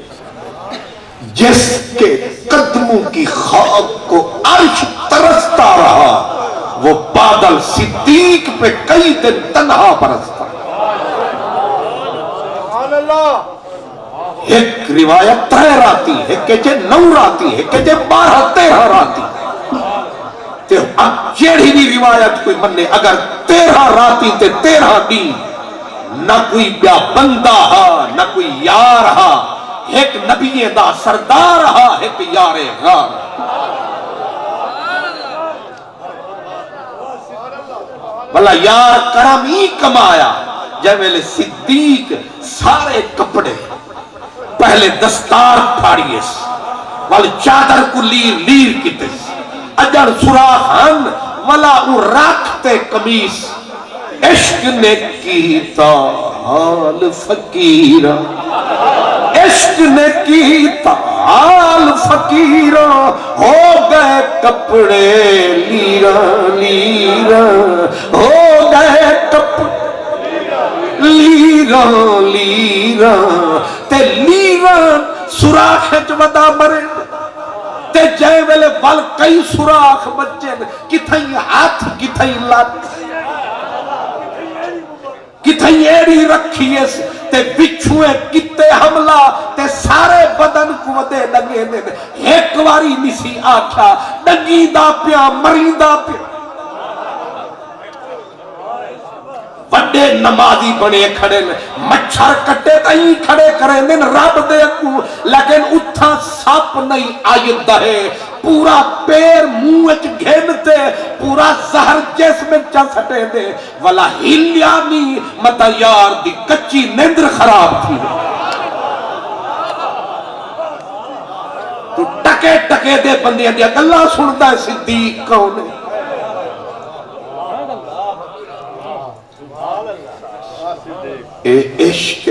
S1: جس کے قدموں کی خاک کو عرش ترستا رہا وہ بادل صدیق پہ کئی دن تنہا برستا ایک روایت 3 راتی ہے کہ جے 9 راتی ہے کہ جے 12 13 راتی تے اب جیڑی بھی روایت کوئی مننے اگر 13 راتی تے 13 دن نہ کوئی بیا بندہ ہا نہ کوئی یار ہا ایک نبی دا سردار ہا ایک یار غار بھلا یار کرم ہی کمایا جب ویلے صدیق سارے کپڑے پہلے دستار پھاڑیے والی چادر کو لیر لیر کیتے اجر سراخان والا او راکھتے قمیص عشق نے کیتا حال فقیرہ عشق نے کیتا حال فقیرہ ہو گئے کپڑے لیرہ لیرہ ہو گئے کپڑے لیرہ لیرہ تے لیرہ سراخ ودا مرے تے جائے ویلے بل کئی سراخ بچن کتھائی ہاتھ کتھائی لات کتھائی ایڑی رکھیے تے بچھوئے کتے حملہ تے سارے بدن کو ودے لگے دن ایک واری نسی آکھا ڈگی دا پیا مری دا پیا بڑے نمازی بنے کھڑے مچھر کٹے تائیں کھڑے کریں دن رب دے کو لیکن اتھا ساپ نہیں آیت دہے پورا پیر منہ وچ گھنتے پورا زہر جسم چا سٹے دے والا ہلیا نہیں متا یار دی کچی نیندر خراب تھی تو ٹکے ٹکے دے بندیاں دیا گلاں سندا ہے صدیق کون ہے اے عشق